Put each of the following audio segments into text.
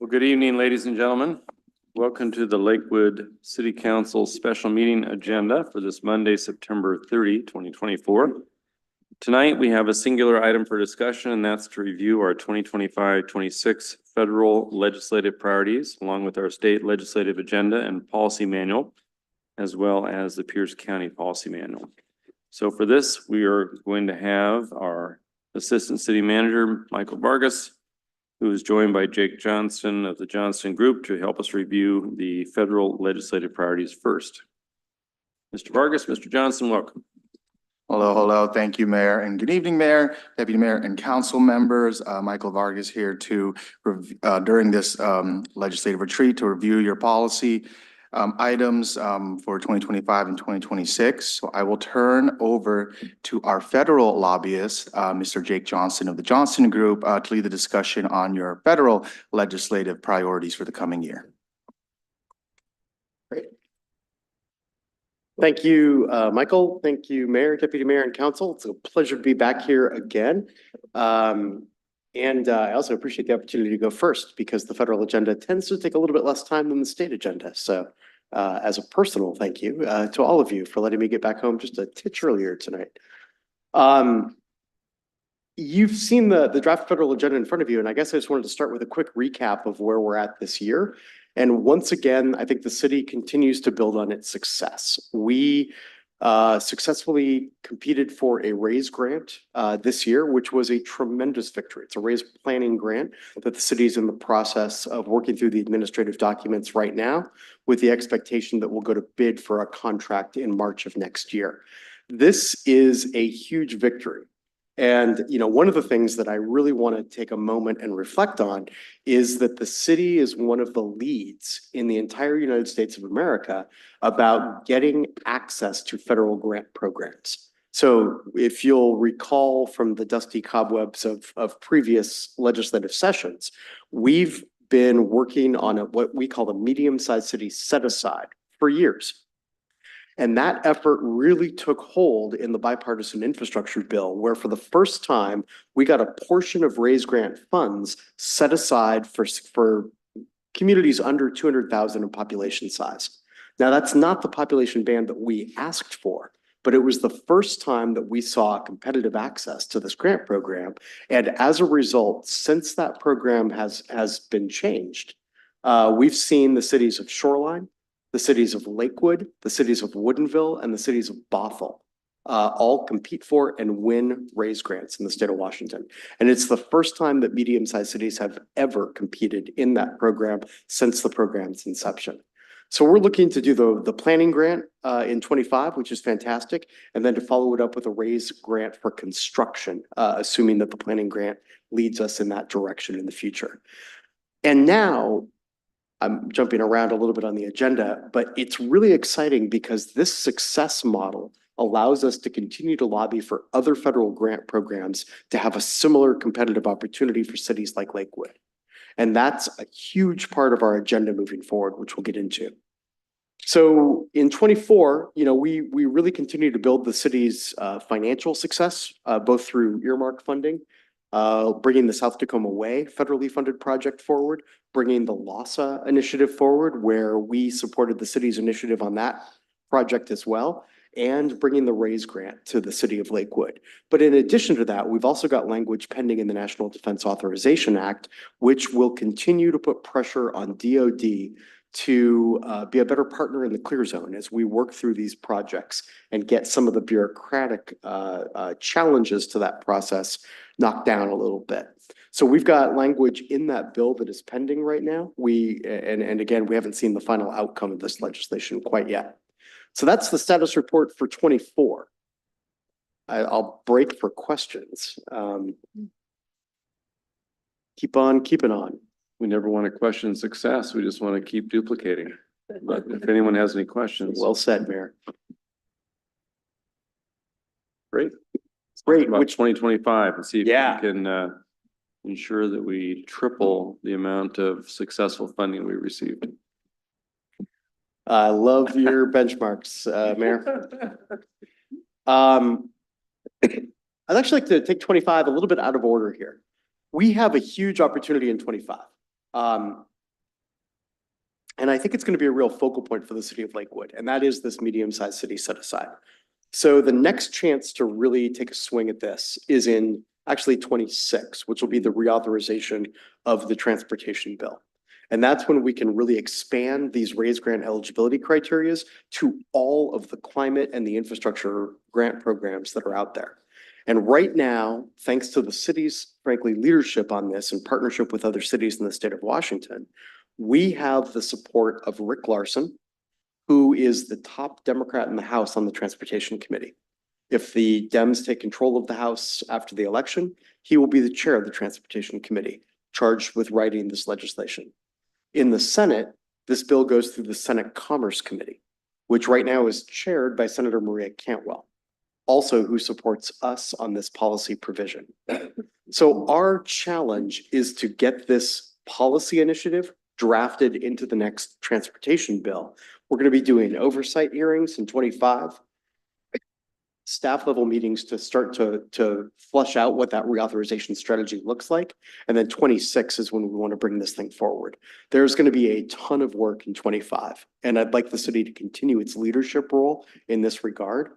Well, good evening, ladies and gentlemen. Welcome to the Lakewood City Council special meeting agenda for this Monday, September 30, 2024. Tonight, we have a singular item for discussion, and that's to review our 2025-26 federal legislative priorities, along with our state legislative agenda and policy manual, as well as the Pierce County Policy Manual. So for this, we are going to have our Assistant City Manager, Michael Vargas, who is joined by Jake Johnston of the Johnston Group to help us review the federal legislative priorities first. Mr. Vargas, Mr. Johnston, welcome. Hello, hello. Thank you, Mayor. And good evening, Mayor, Deputy Mayor, and council members. Michael Vargas here to, during this legislative retreat, to review your policy items for 2025 and 2026. So I will turn over to our federal lobbyist, Mr. Jake Johnston of the Johnston Group, to lead the discussion on your federal legislative priorities for the coming year. Great. Thank you, Michael. Thank you, Mayor, Deputy Mayor, and Council. It's a pleasure to be back here again. And I also appreciate the opportunity to go first because the federal agenda tends to take a little bit less time than the state agenda. So as a personal thank you to all of you for letting me get back home just a titch earlier tonight. You've seen the draft federal agenda in front of you, and I guess I just wanted to start with a quick recap of where we're at this year. And once again, I think the city continues to build on its success. We successfully competed for a RAISE grant this year, which was a tremendous victory. It's a RAISE planning grant that the city is in the process of working through the administrative documents right now with the expectation that we'll go to bid for a contract in March of next year. This is a huge victory. And, you know, one of the things that I really want to take a moment and reflect on is that the city is one of the leads in the entire United States of America about getting access to federal grant programs. So if you'll recall from the dusty cobwebs of previous legislative sessions, we've been working on what we call the medium-sized city set-aside for years. And that effort really took hold in the bipartisan infrastructure bill, where for the first time, we got a portion of RAISE grant funds set aside for communities under 200,000 in population size. Now, that's not the population band that we asked for, but it was the first time that we saw competitive access to this grant program. And as a result, since that program has been changed, we've seen the cities of Shoreline, the cities of Lakewood, the cities of Woodinville, and the cities of Bothell all compete for and win RAISE grants in the state of Washington. And it's the first time that medium-sized cities have ever competed in that program since the program's inception. So we're looking to do the planning grant in 25, which is fantastic, and then to follow it up with a RAISE grant for construction, assuming that the planning grant leads us in that direction in the future. And now, I'm jumping around a little bit on the agenda, but it's really exciting because this success model allows us to continue to lobby for other federal grant programs to have a similar competitive opportunity for cities like Lakewood. And that's a huge part of our agenda moving forward, which we'll get into. So in 24, you know, we really continue to build the city's financial success, both through earmark funding, bringing the South Tacoma Way federally funded project forward, bringing the LAHSA initiative forward, where we supported the city's initiative on that project as well, and bringing the RAISE grant to the city of Lakewood. But in addition to that, we've also got language pending in the National Defense Authorization Act, which will continue to put pressure on DOD to be a better partner in the clear zone as we work through these projects and get some of the bureaucratic challenges to that process knocked down a little bit. So we've got language in that bill that is pending right now. And again, we haven't seen the final outcome of this legislation quite yet. So that's the status report for 24. I'll break for questions. Keep on keeping on. We never want to question success. We just want to keep duplicating. But if anyone has any questions. Well said, Mayor. Great. Great. About 2025 and see if Yeah. we can ensure that we triple the amount of successful funding we received. I love your benchmarks, Mayor. I'd actually like to take 25 a little bit out of order here. We have a huge opportunity in 25. And I think it's going to be a real focal point for the city of Lakewood, and that is this medium-sized city set aside. So the next chance to really take a swing at this is in actually 26, which will be the reauthorization of the transportation bill. And that's when we can really expand these raise grant eligibility criterias to all of the climate and the infrastructure grant programs that are out there. And right now, thanks to the city's, frankly, leadership on this in partnership with other cities in the state of Washington, we have the support of Rick Larson, who is the top Democrat in the House on the Transportation Committee. If the Dems take control of the House after the election, he will be the chair of the Transportation Committee, charged with writing this legislation. In the Senate, this bill goes through the Senate Commerce Committee, which right now is chaired by Senator Maria Cantwell, also who supports us on this policy provision. So our challenge is to get this policy initiative drafted into the next transportation bill. We're going to be doing oversight hearings in 25, staff level meetings to start to flush out what that reauthorization strategy looks like. And then 26 is when we want to bring this thing forward. There's going to be a ton of work in 25, and I'd like the city to continue its leadership role in this regard.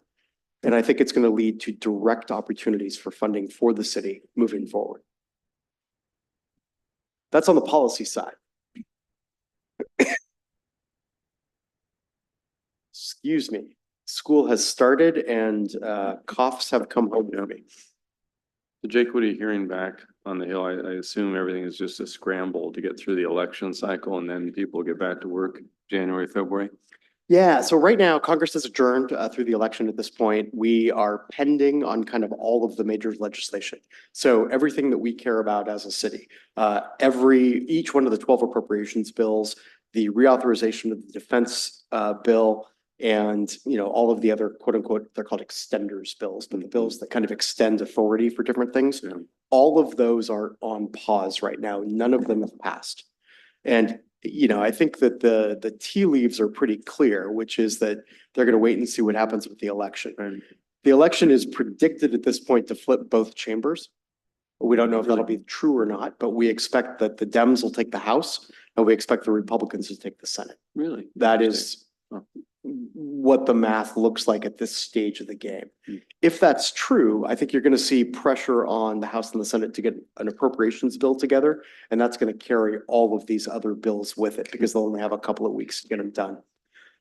And I think it's going to lead to direct opportunities for funding for the city moving forward. That's on the policy side. Excuse me. School has started and coughs have come home to me. So Jake, what are you hearing back on the Hill? I assume everything is just a scramble to get through the election cycle and then people get back to work January, February. Yeah, so right now Congress has adjourned through the election at this point. We are pending on kind of all of the major legislation. So everything that we care about as a city, each one of the 12 appropriations bills, the reauthorization of the defense bill, and all of the other quote unquote, they're called extenders bills, but the bills that kind of extend authority for different things. Yeah. All of those are on pause right now. None of them have passed. And I think that the tea leaves are pretty clear, which is that they're going to wait and see what happens with the election. Right. The election is predicted at this point to flip both chambers. We don't know if that'll be true or not, but we expect that the Dems will take the House and we expect the Republicans to take the Senate. Really? That is Huh. what the math looks like at this stage of the game. Hmm. If that's true, I think you're going to see pressure on the House and the Senate to get an appropriations bill together. And that's going to carry all of these other bills with it because they'll only have a couple of weeks to get them done.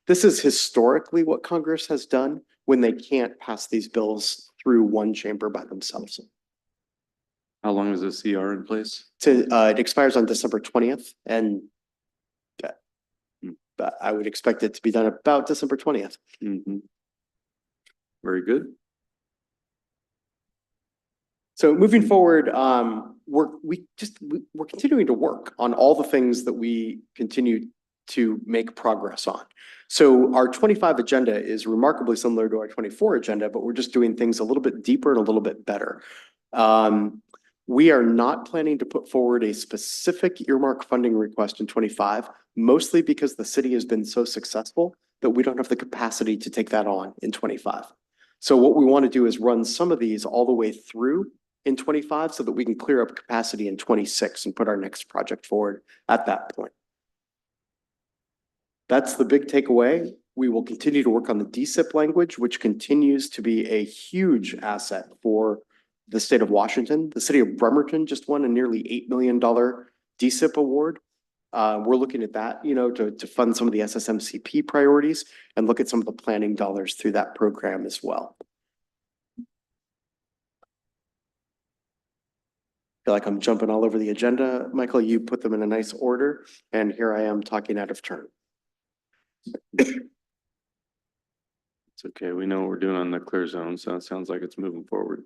This is historically what Congress has done when they can't pass these bills through one chamber by themselves. How long is the CR in place? It expires on December 20th, and Hmm. I would expect it to be done about December 20th. Mm-hmm. Very good. So moving forward, we're continuing to work on all the things that we continue to make progress on. So our 25 agenda is remarkably similar to our 24 agenda, but we're just doing things a little bit deeper and a little bit better. We are not planning to put forward a specific earmark funding request in 25, mostly because the city has been so successful that we don't have the capacity to take that on in 25. So what we want to do is run some of these all the way through in 25 so that we can clear up capacity in 26 and put our next project forward at that point. That's the big takeaway. We will continue to work on the DSIP language, which continues to be a huge asset for the state of Washington. The city of Bremerton just won a nearly $8 million DSIP award. We're looking at that, to fund some of the SSMCP priorities and look at some of the planning dollars through that program as well. Feel like I'm jumping all over the agenda. Michael, you put them in a nice order, and here I am talking out of turn. It's okay. We know what we're doing on the clear zone, so it sounds like it's moving forward.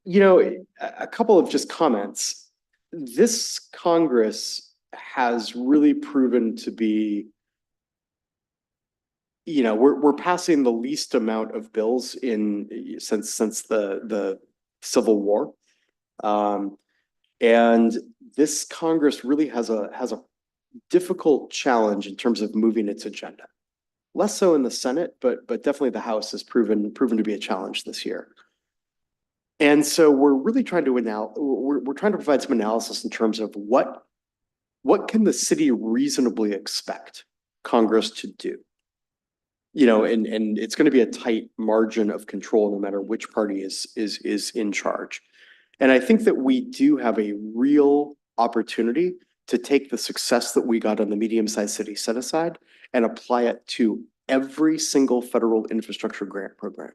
A couple of just comments. This Congress has really proven to be, we're passing the least amount of bills since the Civil War. And this Congress really has a difficult challenge in terms of moving its agenda. Less so in the Senate, but definitely the House has proven to be a challenge this year. And so we're really trying to we're trying to provide some analysis in terms of what can the city reasonably expect Congress to do? You know, and it's going to be a tight margin of control no matter which party is in charge. And I think that we do have a real opportunity to take the success that we got on the medium-sized city set aside and apply it to every single federal infrastructure grant program.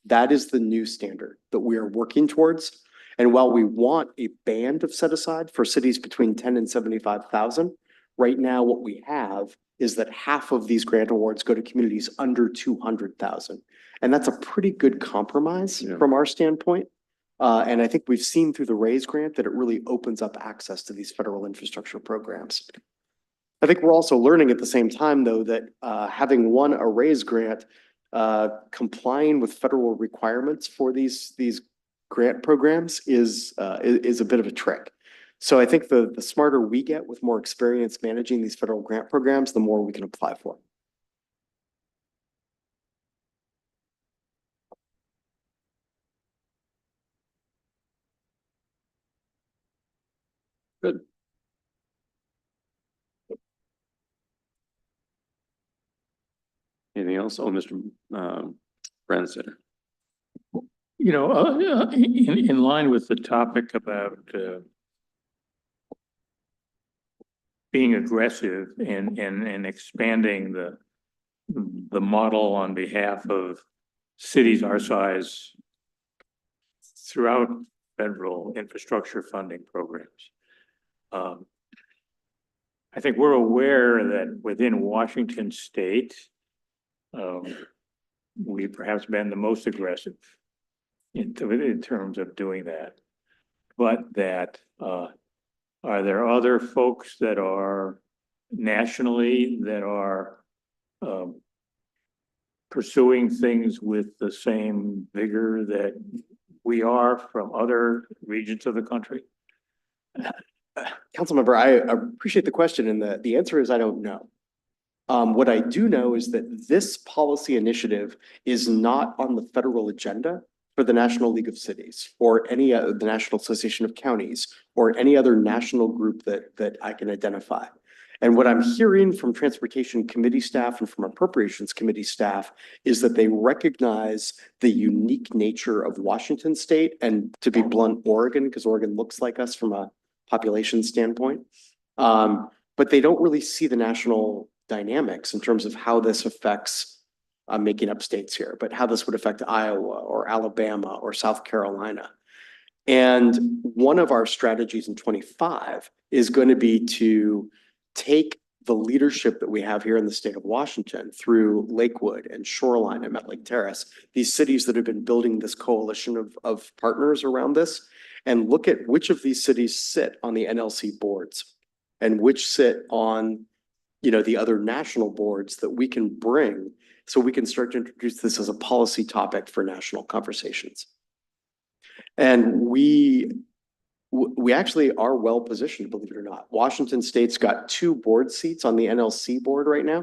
That is the new standard that we are working towards. And while we want a band of set aside for cities between 10 and 75,000, right now what we have is that half of these grant awards go to communities under 200,000. And that's a pretty good compromise from our standpoint. And I think we've seen through the RAISE grant that it really opens up access to these federal infrastructure programs. I think we're also learning at the same time, though, that having won a RAISE grant, complying with federal requirements for these grant programs is a bit of a trick. So I think the smarter we get with more experience managing these federal grant programs, the more we can apply for. Good. Anything else? Oh, Mr. Branstetter. You know, in line with the topic about being aggressive and expanding the model on behalf of cities our size throughout federal infrastructure funding programs. I think we're aware that within Washington State, we've perhaps been the most aggressive in terms of doing that. But that are there other folks that are nationally that are pursuing things with the same vigor that we are from other regions of the country? Councilmember, I appreciate the question, and the answer is I don't know. What I do know is that this policy initiative is not on the federal agenda for the National League of Cities or any the National Association of Counties or any other national group that I can identify. And what I'm hearing from Transportation Committee staff and from Appropriations Committee staff is that they recognize the unique nature of Washington State and, to be blunt, Oregon, because Oregon looks like us from a population standpoint. But they don't really see the national dynamics in terms of how this affects, I'm making up states here, but how this would affect Iowa or Alabama or South Carolina. And one of our strategies in 25 is going to be to take the leadership that we have here in the state of Washington through Lakewood and Shoreline and Metlake Terrace, these cities that have been building this coalition of partners around this, and look at which of these cities sit on the NLC boards and which sit on, you know, the other national boards that we can bring so we can start to introduce this as a policy topic for national conversations. And we actually are well positioned, believe it or not. Washington State's got 2 board seats on the NLC board right now.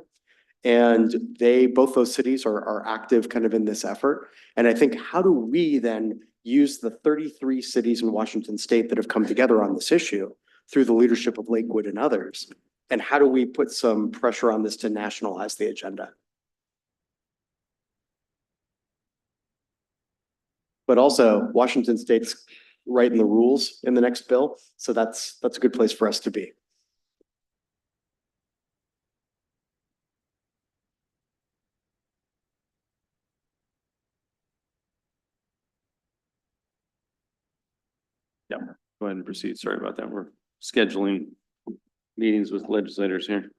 And both those cities are active kind of in this effort. And I think, how do we then use the 33 cities in Washington State that have come together on this issue through the leadership of Lakewood and others? And how do we put some pressure on this to nationalize the agenda? But also, Washington State's writing the rules in the next bill. So that's a good place for us to be. Yeah, go ahead and proceed. Sorry about that. We're scheduling meetings with legislators here.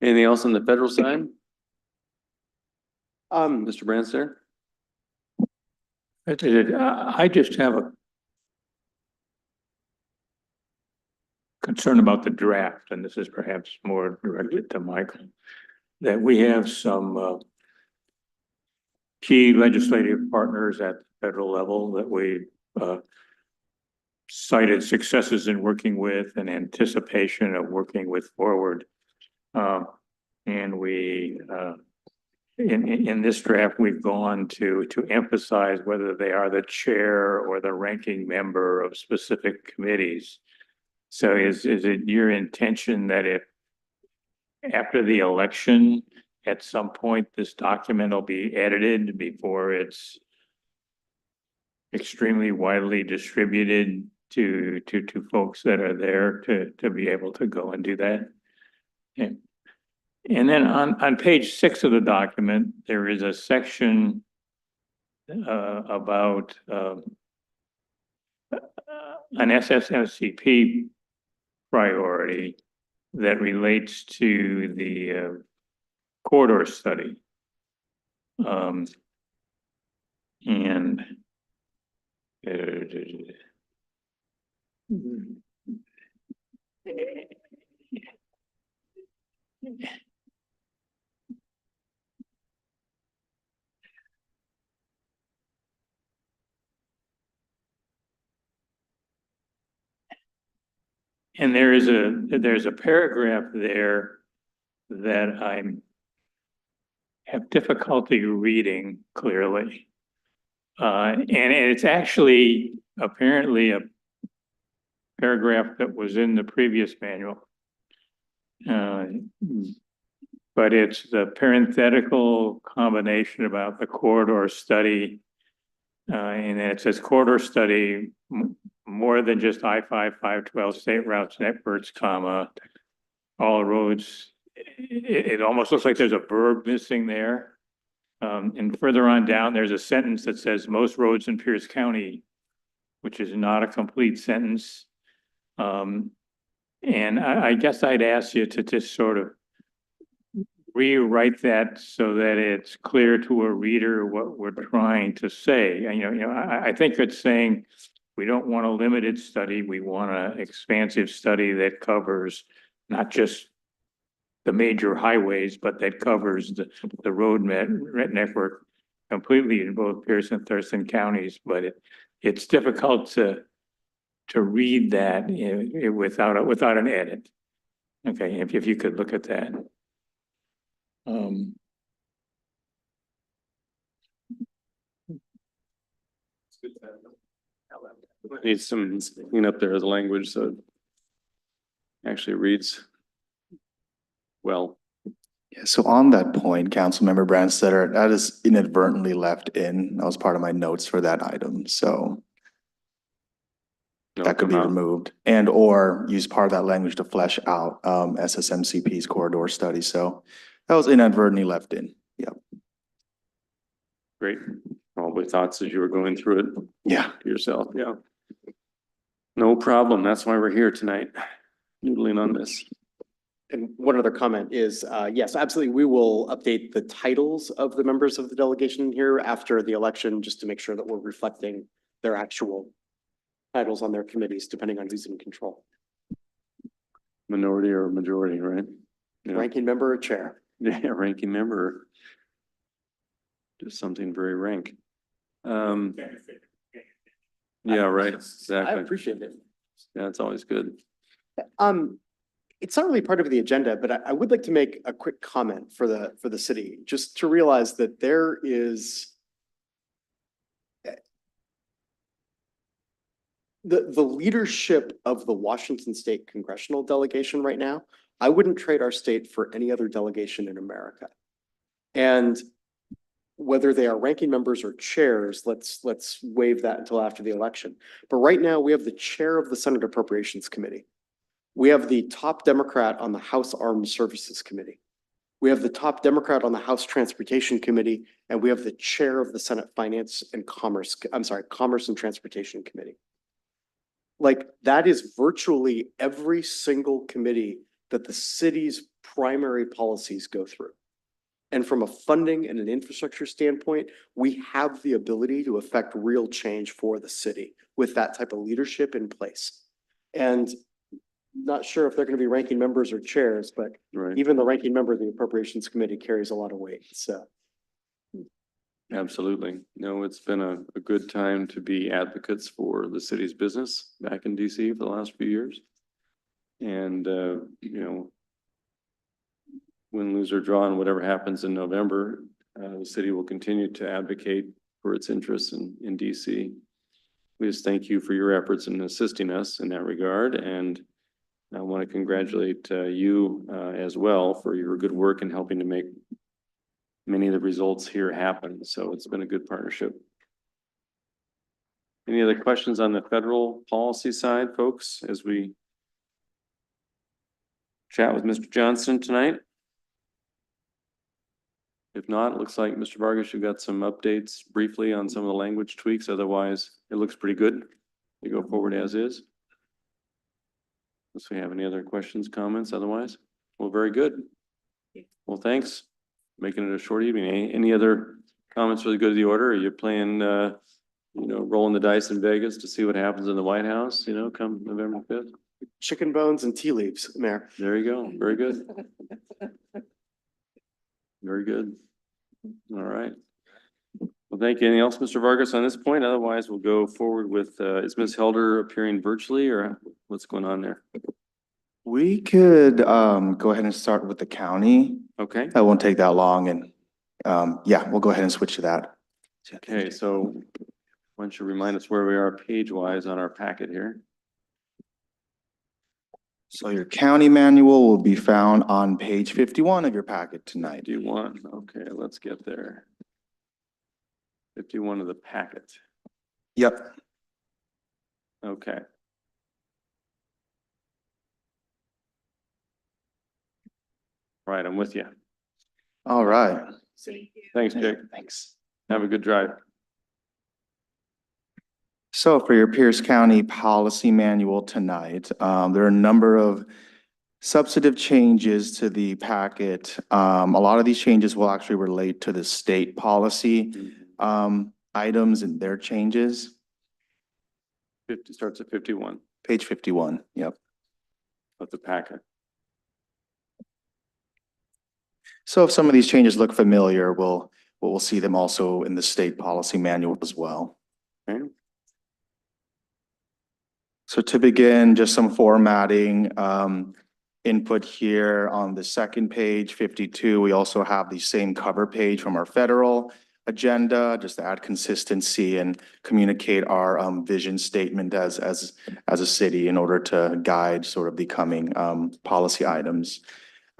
Anything else on the federal side? Mr. Branstetter? I just have a concern about the draft, and this is perhaps more directed to Michael, that we have some key legislative partners at the federal level that we cited successes in working with and anticipation of working with forward. And we in this draft, we've gone to emphasize whether they are the chair or the ranking member of specific committees. So is it your intention that if after the election, at some point, this document will be edited before it's extremely widely distributed to folks that are there to be able to go and do that? Yeah. And then on page 6 of the document, there is a section about an SSMCP priority that relates to the corridor study. And and there's a paragraph there that I'm have difficulty reading clearly. And it's actually apparently a paragraph that was in the previous manual. But it's the parenthetical combination about the corridor study. And it says corridor study, more than just I-5, 512 state routes, networks, comma, all roads. It almost looks like there's a verb missing there. And further on down, there's a sentence that says most roads in Pierce County, which is not a complete sentence. And I guess I'd ask you to just sort of rewrite that so that it's clear to a reader what we're trying to say. I think it's saying we don't want a limited study. We want an expansive study that covers not just the major highways, but that covers the road network completely in both Pierce and Thurston counties. But it's difficult to read that without an edit. Okay, if you could look at that. Needs some clean up there as language, so it actually reads well. Yeah, so on that point, Councilmember Brandstetter, that is inadvertently left in. That was part of my notes for that item, so No, that could be come out. removed and or use part of that language to flesh out SSMCP's corridor study. So that was inadvertently left in. Yep. Great. Probably thoughts as you were going through it Yeah. to yourself. Yeah. No problem. That's why we're here tonight, noodling on this. And one other comment is, yes, absolutely, we will update the titles of the members of the delegation here after the election, just to make sure that we're reflecting their actual titles on their committees, depending on who's in control. Minority or majority, right? Yeah. Ranking member or chair. Yeah, ranking member. Just something very rank. Yeah, right, I exactly. appreciate it. Yeah, it's always good. It's not really part of the agenda, but I would like to make a quick comment for the city, just to realize that there is the leadership of the Washington State congressional delegation right now. I wouldn't trade our state for any other delegation in America. And whether they are ranking members or chairs, let's waive that until after the election. But right now, we have the chair of the Senate Appropriations Committee. We have the top Democrat on the House Armed Services Committee. We have the top Democrat on the House Transportation Committee, and we have the chair of the Senate Commerce and Transportation Committee. Like, that is virtually every single committee that the city's primary policies go through. And from a funding and an infrastructure standpoint, we have the ability to affect real change for the city with that type of leadership in place. And not sure if they're going to be ranking members or chairs, but Right, even the ranking member of the Appropriations Committee carries a lot of weight, so. absolutely. No, it's been a good time to be advocates for the city's business back in DC for the last few years. And, win, lose or draw, and whatever happens in November, the city will continue to advocate for its interests in DC. We just thank you for your efforts in assisting us in that regard, and I want to congratulate you as well for your good work in helping to make many of the results here happen. So it's been a good partnership. Any other questions on the federal policy side, folks, as we chat with Mr. Johnson tonight? If not, it looks like, Mr. Vargas, you've got some updates briefly on some of the language tweaks. Otherwise, it looks pretty good. You go forward as is. Unless we have any other questions, comments, otherwise? Well, very good. Well, thanks. Making it a short evening. Any other comments for the good of the order? Are you playing, rolling the dice in Vegas to see what happens in the White House, come November 5th? Chicken bones and tea leaves, Mayor. There you go. Very good. Very good. All right. Well, thank you. Anything else, Mr. Vargas, on this point? Otherwise, we'll go forward with, is Ms. Helder appearing virtually or what's going on there? We could go ahead and start with the county. Okay. That won't take that long, and yeah, we'll go ahead and switch to that. Okay, so why don't you remind us where we are page-wise on our packet here? So your county manual will be found on page 51 of your packet tonight. 51, okay, let's get there. 51 of the packet, Yep. okay. Right, I'm with you. All right. Thanks, Jake. Thanks. Have a good drive. So for your Pierce County Policy Manual tonight, there are a number of substantive changes to the packet. A lot of these changes will actually relate to the state policy items and their changes. 50 starts at 51 Page 51, yep. of the packet. So if some of these changes look familiar, we'll see them also in the state policy manual as well. Okay. So to begin, just some formatting input here on the second page, 52. We also have the same cover page from our federal agenda, just to add consistency and communicate our vision statement as a city in order to guide sort of the coming policy items.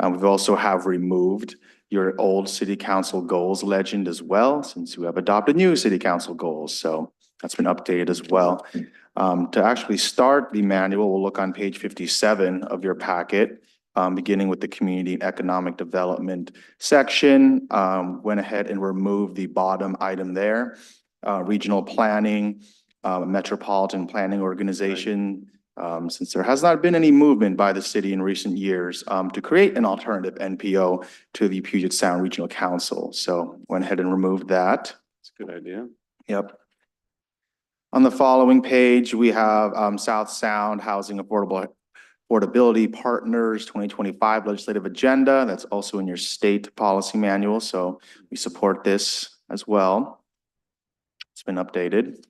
We've also have removed your old city council goals legend as well, since we have adopted new city council goals. So that's been updated as well. To actually start the manual, we'll look on page 57 of your packet, beginning with the community and economic development section. Went ahead and removed the bottom item there, regional planning, metropolitan planning organization. Since there has not been any movement by the city in recent years to create an alternative NPO to the Puget Sound Regional Council. So went ahead and removed that. That's a good idea. Yep. On the following page, we have South Sound Housing Affordability Partners 2025 legislative agenda. That's also in your state policy manual. So we support this as well. It's been updated.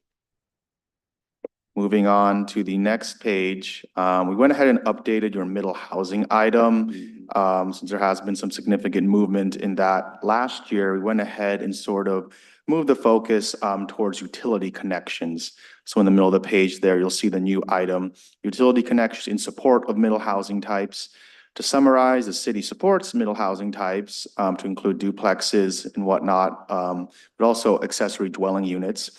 Moving on to the next page, we went ahead and updated your middle housing item. Since there has been some significant movement in that last year, we went ahead and sort of moved the focus towards utility connections. So in the middle of the page there, you'll see the new item, utility connections in support of middle housing types. To summarize, the city supports middle housing types to include duplexes and whatnot, but also accessory dwelling units.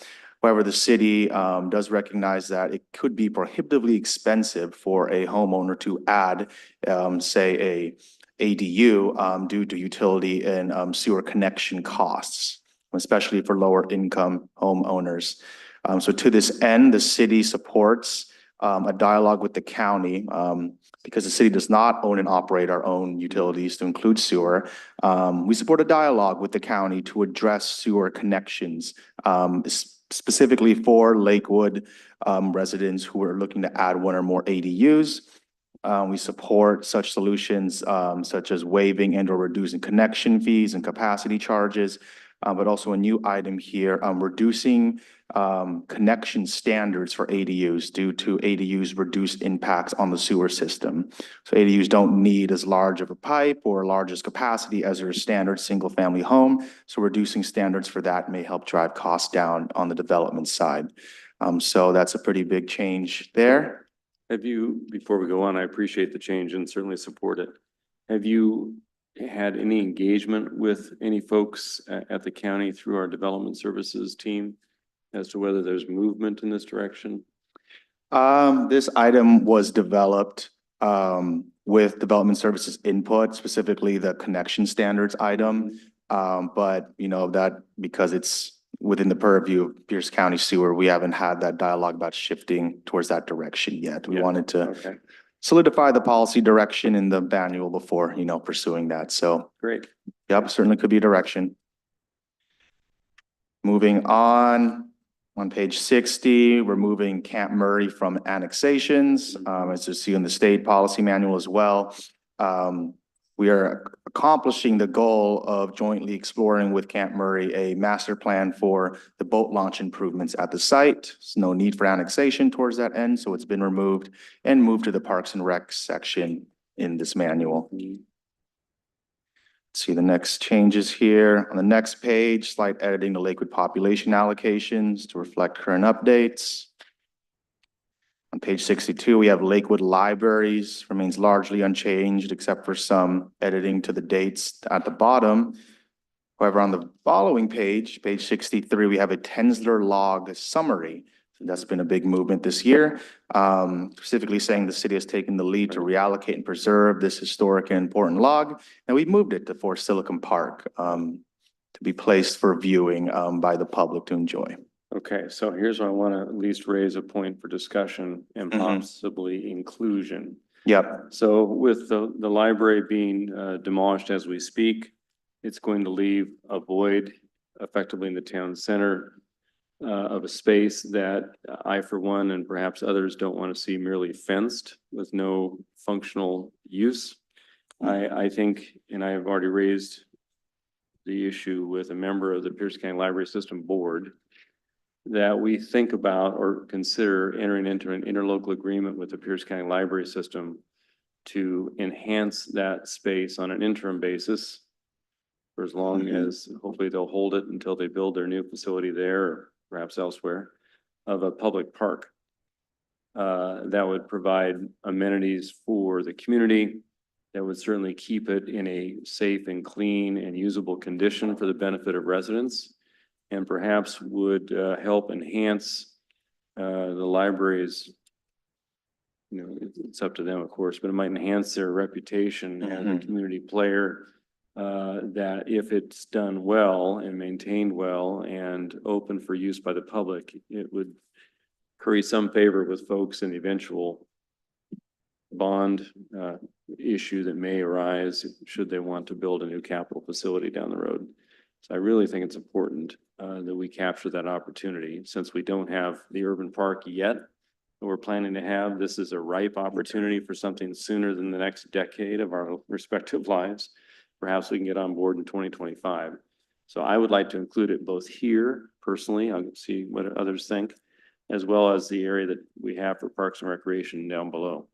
However, the city does recognize that it could be prohibitively expensive for a homeowner to add, say, a ADU due to utility and sewer connection costs, especially for lower income homeowners. So to this end, the city supports a dialogue with the county because the city does not own and operate our own utilities to include sewer. We support a dialogue with the county to address sewer connections, specifically for Lakewood residents who are looking to add one or more ADUs. We support such solutions such as waiving and or reducing connection fees and capacity charges but also a new item here, reducing connection standards for ADUs due to ADUs' reduced impacts on the sewer system. So ADUs don't need as large of a pipe or largest capacity as your standard single-family home. So reducing standards for that may help drive costs down on the development side. So that's a pretty big change there. Have you, before we go on, I appreciate the change and certainly support it. Have you had any engagement with any folks at the county through our development services team as to whether there's movement in this direction? This item was developed with development services input, specifically the connection standards item. But you know, that because it's within the purview of Pierce County Sewer, we haven't had that dialogue about shifting towards that direction yet. We Yeah. wanted to Okay, solidify the policy direction in the manual before, you know, pursuing that. So, great. yep, certainly could be a direction. Moving on page 60, we're moving Camp Murray from annexations, as you see in the state policy manual as well. We are accomplishing the goal of jointly exploring with Camp Murray a master plan for the boat launch improvements at the site. There's no need for annexation towards that end, so it's been removed and moved to the Parks and Rec section in this manual. See the next changes here. On the next page, slight editing the Lakewood population allocations to reflect current updates. On page 62, we have Lakewood Libraries, remains largely unchanged except for some editing to the dates at the bottom. However, on the following page, page 63, we have a Tensler log summary. So that's been a big movement this year, specifically saying the city has taken the lead to reallocate and preserve this historic and important log. And we've moved it to Fort Silicon Park to be placed for viewing by the public to enjoy. Okay, so here's what I want to at least raise a point for discussion and possibly inclusion. Yep. So with the library being demolished as we speak, it's going to leave a void effectively in the town center of a space that I, for one, and perhaps others don't want to see merely fenced with no functional use. I think, and I have already raised the issue with a member of the Pierce County Library System Board, that we think about or consider entering into an interlocal agreement with the Pierce County Library System to enhance that space on an interim basis for as long as hopefully they'll hold it until they build their new facility there or perhaps elsewhere of a public park that would provide amenities for the community, that would certainly keep it in a safe and clean and usable condition for the benefit of residents, and perhaps would help enhance the library's, you know, it's up to them, of course, but it might enhance their reputation as a community player, that if it's done well and maintained well and open for use by the public, it would curry some favor with folks in the eventual bond issue that may arise should they want to build a new capital facility down the road. So I really think it's important that we capture that opportunity. Since we don't have the urban park yet that we're planning to have, this is a ripe opportunity for something sooner than the next decade of our respective lives. Perhaps we can get on board in 2025. So I would like to include it both here personally, I'll see what others think, as well as the area that we have for Parks and Recreation down below.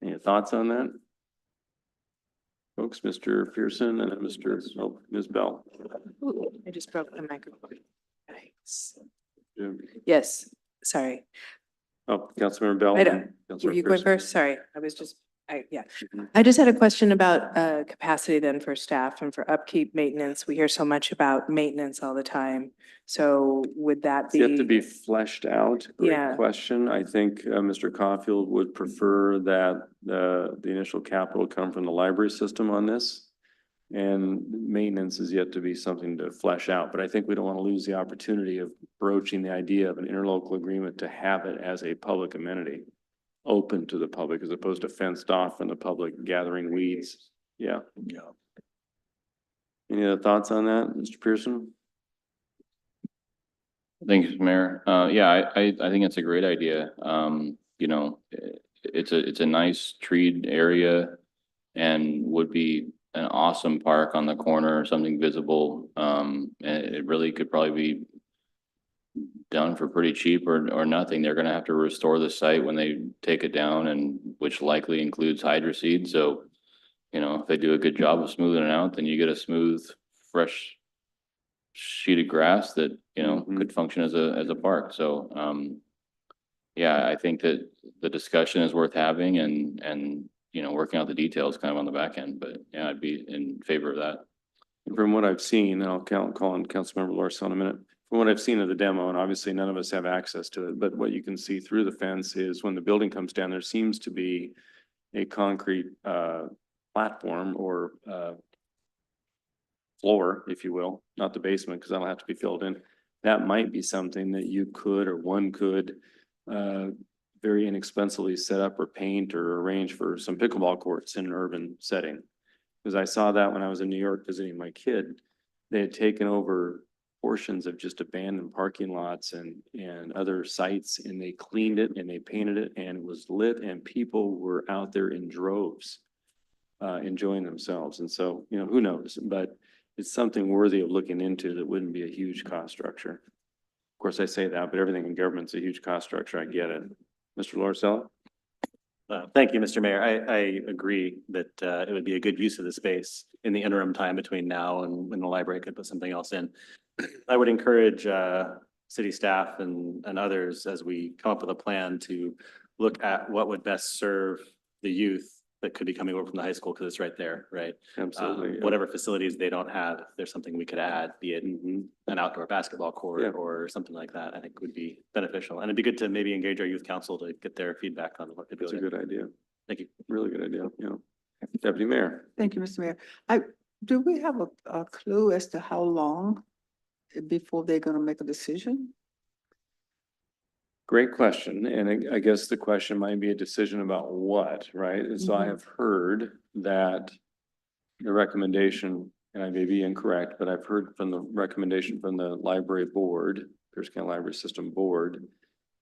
Any thoughts on that? Folks, Mr. Pearson and then Ms. Bell. I just broke the microphone. Thanks. Yes, sorry. Oh, Councilmember Bell. I don't- Councilmember You going Pearson. first? Sorry, I was just, yeah. Mhm. I just had a question about capacity then for staff and for upkeep, maintenance. We hear so much about maintenance all the time. So would that It's be? yet to be fleshed out. Great Yeah. question. I think Mr. Caulfield would prefer that the initial capital come from the library system on this. And maintenance is yet to be something to flesh out, but I think we don't want to lose the opportunity of broaching the idea of an interlocal agreement to have it as a public amenity, open to the public as opposed to fenced off from the public gathering weeds. Yeah. Yeah. Any other thoughts on that, Mr. Pearson? Thanks, Mayor. Yeah, I think it's a great idea. You know, it's a nice treed area and would be an awesome park on the corner, something visible. And it really could probably be done for pretty cheap or nothing. They're gonna have to restore the site when they take it down, and which likely includes hydro seed. So, you know, if they do a good job of smoothing it out, then you get a smooth, fresh sheet of grass that, you know, Mhm. could function as a park. So, yeah, I think that the discussion is worth having and, you know, working out the details kind of on the back end, but yeah, I'd be in favor of that. From what I've seen, and I'll call on Councilmember Larson in a minute. From what I've seen of the demo, and obviously none of us have access to it, but what you can see through the fence is when the building comes down, there seems to be a concrete platform or floor, if you will, not the basement, because that'll have to be filled in. That might be something that you could, or one could very inexpensively set up or paint or arrange for some pickleball courts in an urban setting. Because I saw that when I was in New York visiting my kid. They had taken over portions of just abandoned parking lots and other sites, and they cleaned it and they painted it, and it was lit, and people were out there in droves enjoying themselves. And so, you know, who knows, but it's something worthy of looking into that wouldn't be a huge cost structure. Of course, I say that, but everything in government's a huge cost structure. I get it. Mr. Lorisella? Thank you, Mr. Mayor. I agree that it would be a good use of the space in the interim time between now and when the library could put something else in. I would encourage city staff and others as we come up with a plan to look at what would best serve the youth that could be coming over from the high school, because it's right there, right? Absolutely. Whatever facilities they don't have, if there's something we could add, be it an outdoor basketball Yeah. court or something like that, I think would be beneficial. And it'd be good to maybe engage our youth council to get their feedback on what could be. That's a good idea. Thank you. Really good idea, yeah. Deputy Mayor? Thank you, Mr. Mayor. Do we have a clue as to how long before they're gonna make a decision? Great question, and I guess the question might be a decision about what, right? And so I Mhm. have heard that the recommendation, and I may be incorrect, but I've heard from the recommendation from the library board, Pierce County Library System Board,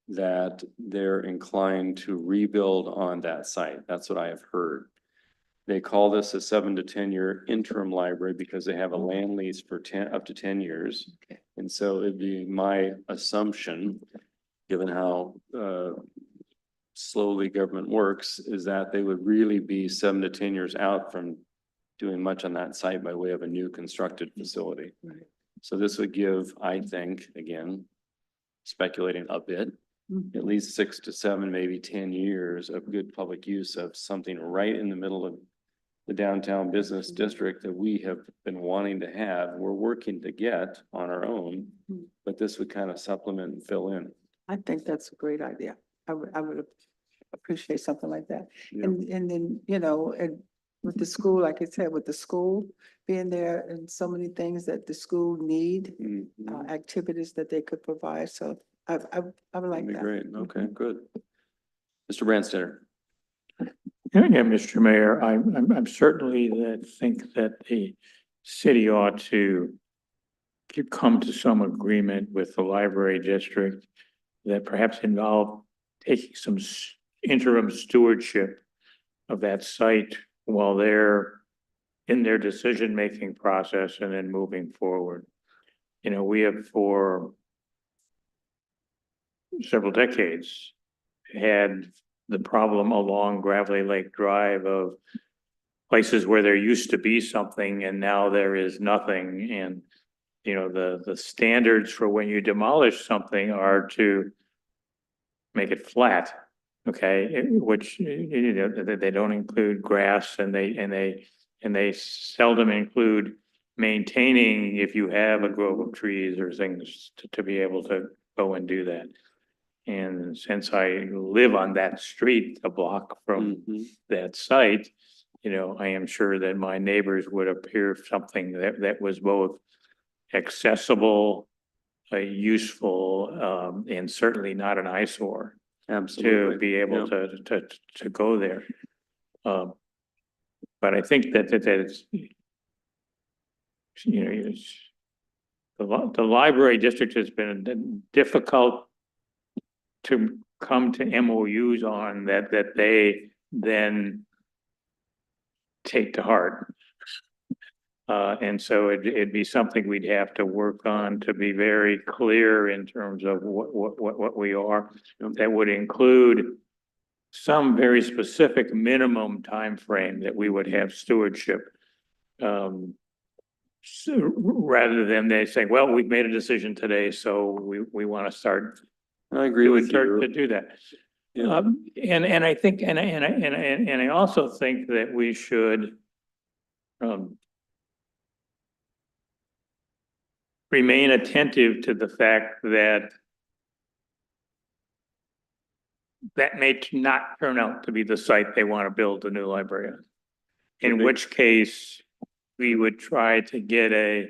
that they're inclined to rebuild on that site. That's what I have heard. They call this a 7 to 10 year interim library because they have a land lease for up to 10 years. Okay. And so it'd be my assumption, given how slowly government works, is that they would really be 7 to 10 years out from doing much on that site by way of a new constructed facility. Right. So this would give, I think, again, speculating a bit, Mhm. at least 6 to 7, maybe 10 years of good public use of something right in the middle of the downtown business district that we have been wanting to have. We're working to get on our own, Mhm. but this would kind of supplement and fill in. I think that's a great idea. I would appreciate something like that. Yeah. And then, you know, and with the school, like I said, with the school being there and so many things that the school need, Mhm. activities that they could provide. So I would like That'd be that. great. Okay, good. Mr. Branstetter? Yeah, Mr. Mayor, I'm certainly think that the city ought to come to some agreement with the library district that perhaps involve taking some interim stewardship of that site while they're in their decision-making process and then moving forward. You know, we have for several decades had the problem along Gravelly Lake Drive of places where there used to be something and now there is nothing. And, you know, the standards for when you demolish something are to make it flat, okay, which, you know, they don't include grass and they seldom include maintaining if you have a grove of trees or things to be able to go and do that. And since I live on that street, a block from Mhm. that site, you know, I am sure that my neighbors would appear something that was both accessible, useful, and certainly not an eyesore Absolutely. to be able Yeah. to go there. But I think that it's, you know, the library district has been difficult to come to MOUs on that they then take to heart. And so it'd be something we'd have to work on to be very clear in terms of what we are. That would include some very specific minimum time frame that we would have stewardship. So rather than they say, well, we've made a decision today, so we want to start I agree with to you. do that. Yeah. And I think, and I also think that we should remain attentive to the fact that that may not turn out to be the site they want to build a new library on. In which case, we would try to get a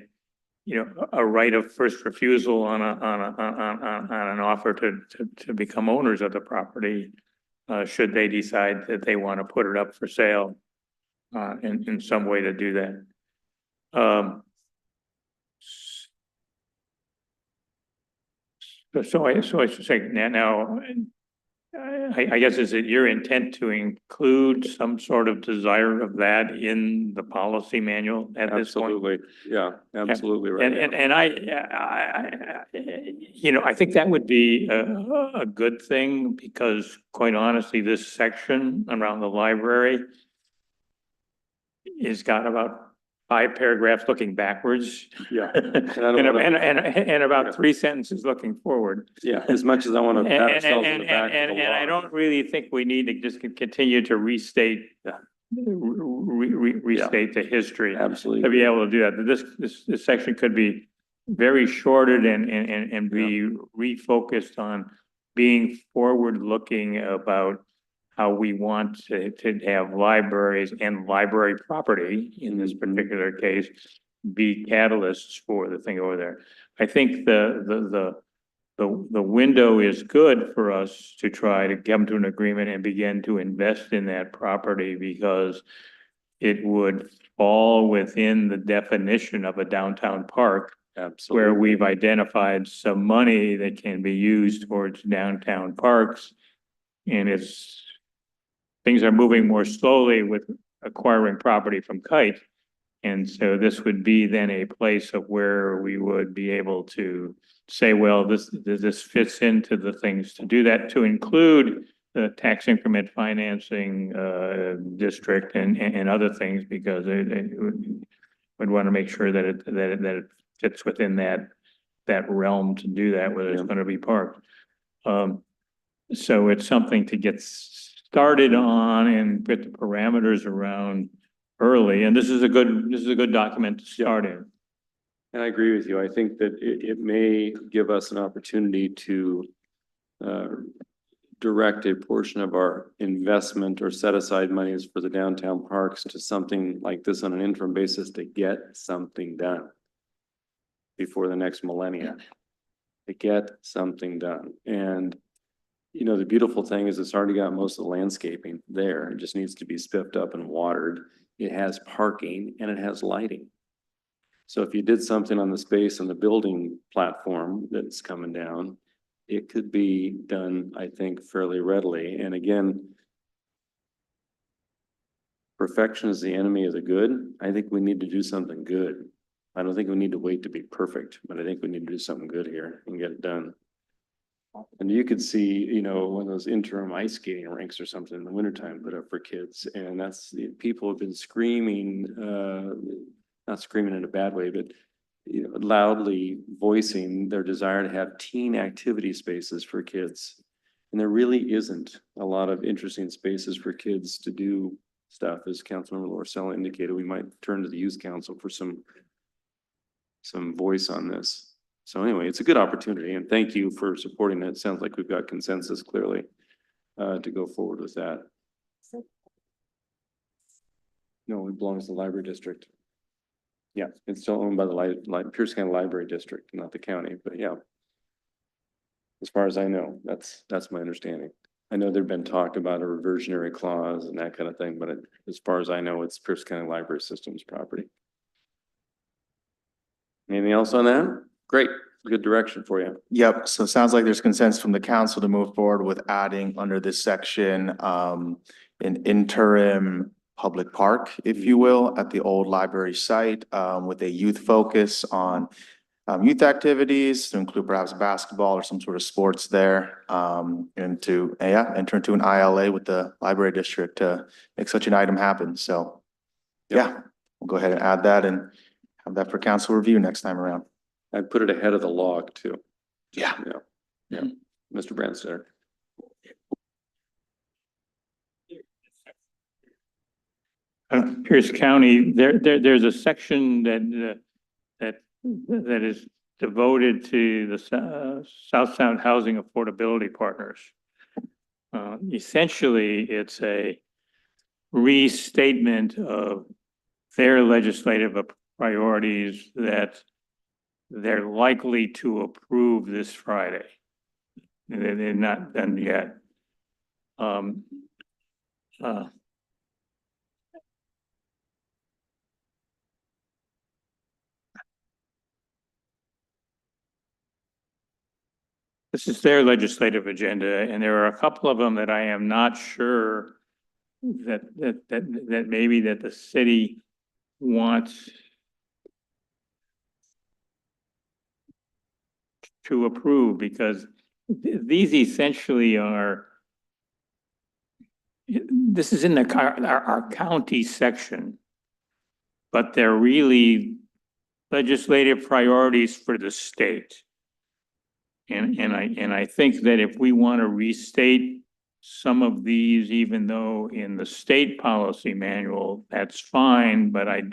right of first refusal on an offer to become owners of the property, should they decide that they want to put it up for sale, in some way to do that. So I should say now, I guess, is it your intent to include some sort of desire of that in the policy manual at this point? Absolutely. Yeah, absolutely right. And I think that would be a good thing, because quite honestly, this section around the library has got about 5 paragraphs looking backwards. Yeah. And about 3 sentences looking forward. Yeah, as much as I want to pat ourselves on the back. for the And I law. don't really think we need to just continue to restate, restate the history. Absolutely. To be able to do that. This section could be very shorted and be refocused on being forward-looking about how we want to have libraries and library property, in this particular case, be catalysts for the thing over there. I think the window is good for us to try to come to an agreement and begin to invest in that property, because it would fall within the definition of a downtown park, Absolutely. where we've identified some money that can be used towards downtown parks. And things are moving more slowly with acquiring property from Kite. And so this would be then a place of where we would be able to say, well, this fits into the things to do that, to include the tax increment financing district and other things, because we'd want to make sure that it fits within that realm to do that, whether it's going to be parked. So it's something to get started on and put the parameters around early. And this is a good document to start in. And I agree with you. I think that it may give us an opportunity to direct a portion of our investment or set aside monies for the downtown parks to something like this on an interim basis to get something done before the next millennia, to get something done. And the beautiful thing is it's already got most of the landscaping there. It just needs to be spiffed up and watered. It has parking and it has lighting. So if you did something on the space on the building platform that's coming down, it could be done, I think, fairly readily. And again, perfection is the enemy of the good. I think we need to do something good. I don't think we need to wait to be perfect, but I think we need to do something good here and get it done. And you could see, one of those interim ice skating rinks or something in the wintertime put up for kids. And people have been screaming, not screaming in a bad way, but loudly voicing their desire to have teen activity spaces for kids. And there really isn't a lot of interesting spaces for kids to do stuff. As Councilmember Lorcella indicated, we might turn to the youth council for some voice on this. So anyway, it's a good opportunity, and thank you for supporting it. It sounds like we've got consensus clearly to go forward with that. No, it belongs to the library district. Yeah, it's still owned by the Pierce County Library District, not the county, but yeah. As far as I know, that's my understanding. I know there've been talk about a reversionary clause and that kind of thing, but as far as I know, it's Pierce County Library Systems property. Anything else on that? Great, good direction for you. Yep, so it sounds like there's consensus from the council to move forward with adding under this section, an interim public park, if you will, at the old library site, with a youth focus on youth activities to include perhaps basketball or some sort of sports there, and to, enter into an ILA with the library district to make such an item happen. So, yeah, we'll go ahead and add that and have that for council review next time around. I'd put it ahead of the log too. Yeah. Yeah. Mr. Branstad. Pierce County, there's a section that is devoted to the South Sound Housing Affordability Partners. Essentially, it's a restatement of their legislative priorities that they're likely to approve this Friday. They're not done yet. This is their legislative agenda, and there are a couple of them that I am not sure that maybe that the city wants to approve, because these essentially are, this is in our county section, but they're really legislative priorities for the state. And I think that if we want to restate some of these, even though in the state policy manual, that's fine, but I'm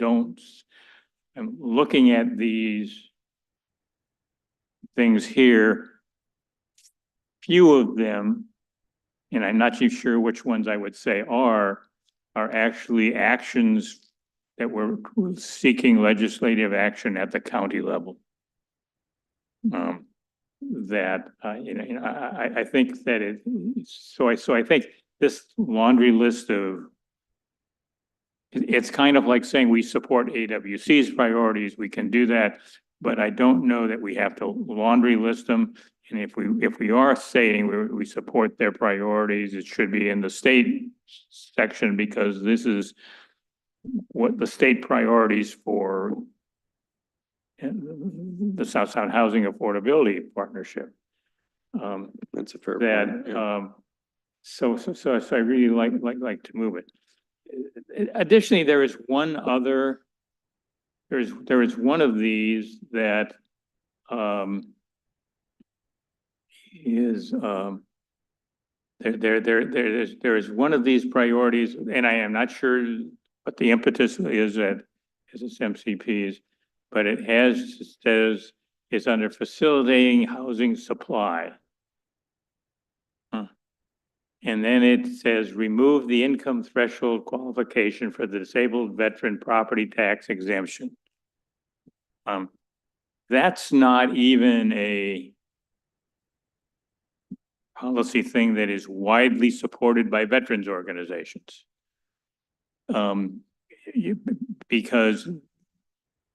looking at these things here, few of them, and I'm not too sure which ones I would say are actually actions that we're seeking legislative action at the county level. I think that so I think this laundry list of, it's kind of like saying we support AWC's priorities, we can do that, but I don't know that we have to laundry list them. And if we are saying we support their priorities, it should be in the state section, because this is what the state priorities for the South Sound Housing Affordability Partnership. That's a fair That, point. Yeah. so I really like to move it. Additionally, there is one other, there is one of these that, there is one of these priorities, and I am not sure what the impetus is at MCPs, but it says it's under facilitating housing supply. And then it says remove the income threshold qualification for the disabled veteran property tax exemption. That's not even a policy thing that is widely supported by veterans organizations. Because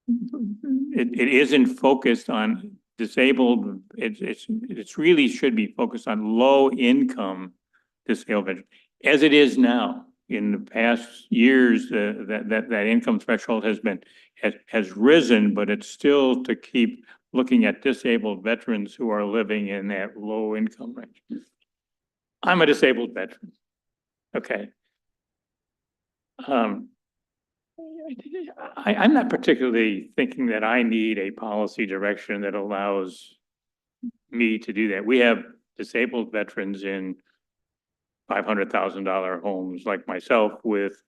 it isn't focused on disabled, it's really should be focused on low income disabled veterans, as it is now. In the past years, that income threshold has risen, but it's still to keep looking at disabled veterans who are living in that low income range. I'm a disabled veteran. Okay. I'm not particularly thinking that I need a policy direction that allows me to do that. We have disabled veterans in $500,000 homes like myself, with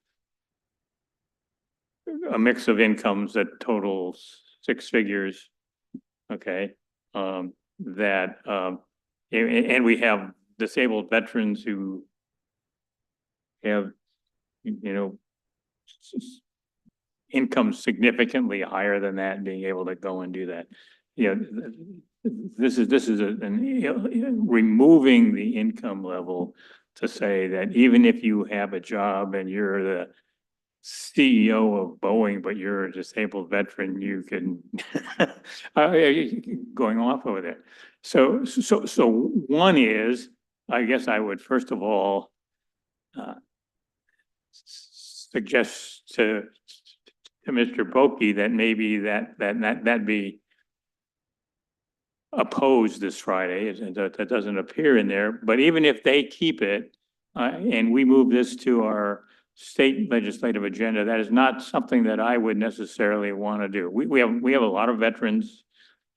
a mix of incomes that total 6 figures. Okay. And we have disabled veterans who have, income significantly higher than that, and being able to go and do that. This is removing the income level to say that even if you have a job and you're the CEO of Boeing, but you're a disabled veteran, you can going off over there. So one is, I guess I would first of all suggest to Mr. Boki that maybe that be opposed this Friday, that doesn't appear in there, but even if they keep it, and we move this to our state legislative agenda, that is not something that I would necessarily want to do. We have a lot of veterans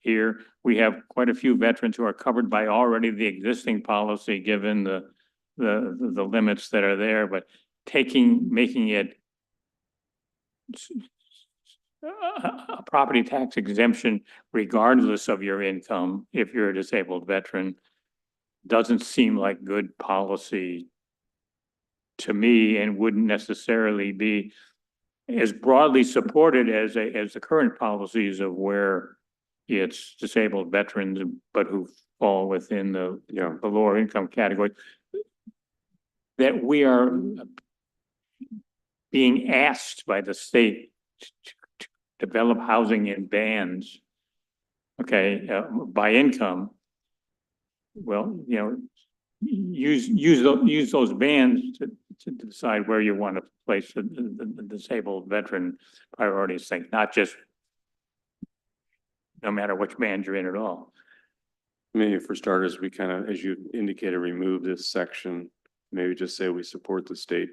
here. We have quite a few veterans who are covered by already the existing policy, given the limits that are there, but making it a property tax exemption regardless of your income, if you're a disabled veteran, doesn't seem like good policy to me, and wouldn't necessarily be as broadly supported as the current policies of where it's disabled veterans, but who fall within the lower income category. That we are being asked by the state to develop housing in bands, okay, by income. Well, use those bands to decide where you want to place the disabled veteran priorities thing, not just no matter which band you're in at all. Maybe for starters, we kind of, as you indicated, remove this section, maybe just say we support the state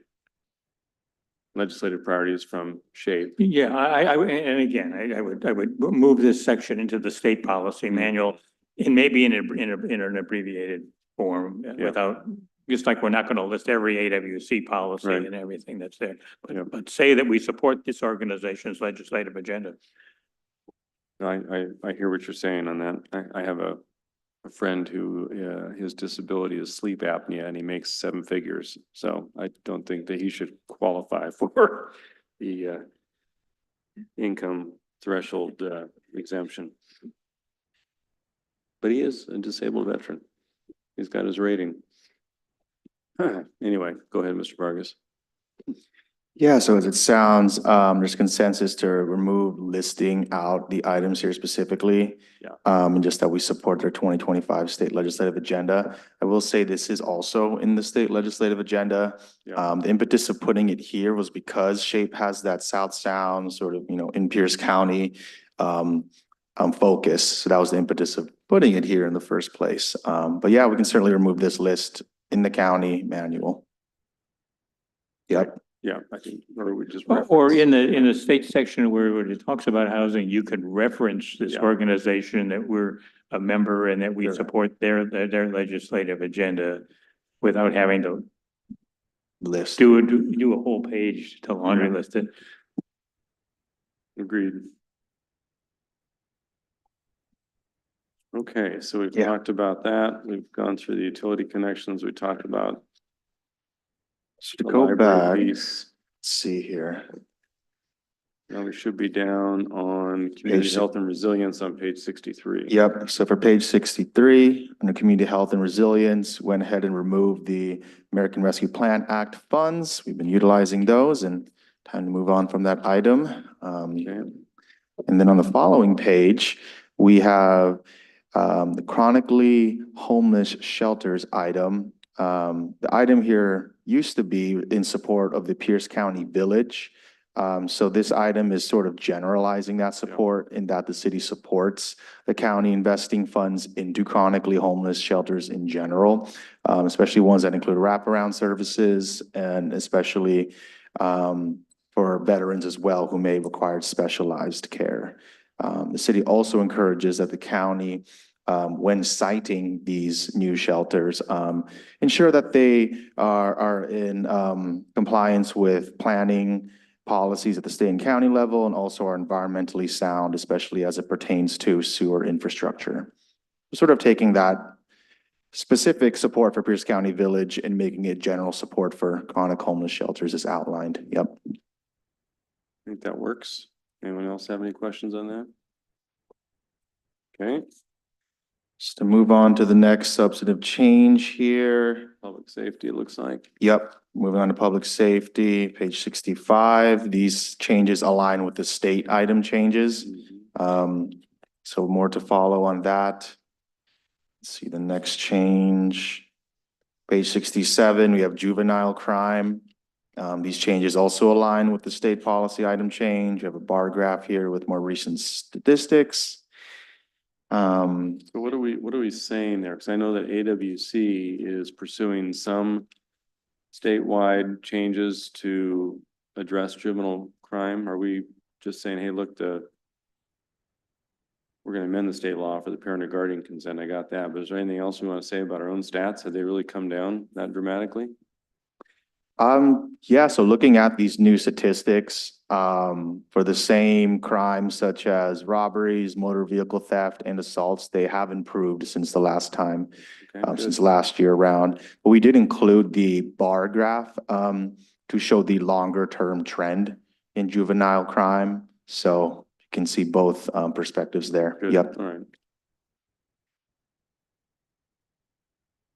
legislative priorities from SHAPE. Yeah, and again, I would move this section into the state policy manual, and maybe in an abbreviated form, without, just like we're not going to list every AWC policy Right. and everything that's there, Yeah. but say that we support this organization's legislative agenda. I hear what you're saying on that. I have a friend who, his disability is sleep apnea and he makes 7 figures. So I don't think that he should qualify for the, income threshold, exemption. But he is a disabled veteran. He's got his rating. Anyway, go ahead, Mr. Vargas. Yeah, so as it sounds, there's consensus to remove listing out the items here specifically. Yeah. And just that we support their 2025 state legislative agenda. I will say this is also in the state legislative agenda. Yeah. The impetus of putting it here was because SHAPE has that South Sound sort of, in Pierce County, focus. So that was the impetus of putting it here in the first place. But yeah, we can certainly remove this list in the county manual. Yep. Yeah, I think, or we just. Or in the state section where it talks about housing, you could reference this Yeah. organization that we're a member and that we Sure. support their legislative agenda without having to List. do a whole page to laundry list it. Agreed. Okay, so we've Yeah. talked about that. We've gone through the utility connections. We talked about So to the go library back, let's piece. see here. Now we should be down on community Page health and resilience on page 63. Yep, so for page 63, under community health and resilience, went ahead and removed the American Rescue Plan Act funds. We've been utilizing those, and time to move on from that item. Okay. And then on the following page, we have the chronically homeless shelters item. The item here used to be in support of the Pierce County Village. So this item is sort of generalizing that support in that the city supports the county investing funds into chronically homeless shelters in general, especially ones that include wraparound services and especially for veterans as well who may require specialized care. The city also encourages that the county, when citing these new shelters, ensure that they are in compliance with planning policies at the state and county level, and also are environmentally sound, especially as it pertains to sewer infrastructure. Sort of taking that specific support for Pierce County Village and making it general support for chronic homeless shelters as outlined. Yep. I think that works. Anyone else have any questions on that? Okay, Just to move on to the next substantive change here. public safety, it looks like. Yep, moving on to public safety, page 65. These changes align with the state item changes. So more to follow on that. Let's see the next change. Page 67, we have juvenile crime. These changes also align with the state policy item change. You have a bar graph here with more recent statistics. So what are we saying there? Because I know that AWC is pursuing some statewide changes to address juvenile crime. Are we just saying, hey, look, we're gonna amend the state law for the parent or guardian consent. I got that. But is there anything else we want to say about our own stats? Have they really come down that dramatically? Yeah, so looking at these new statistics, for the same crimes such as robberies, motor vehicle theft, and assaults, they have improved since the last time, Okay, good. since last year around. But we did include the bar graph, to show the longer term trend in juvenile crime. So you can see both, perspectives there. Good. Yep. All right.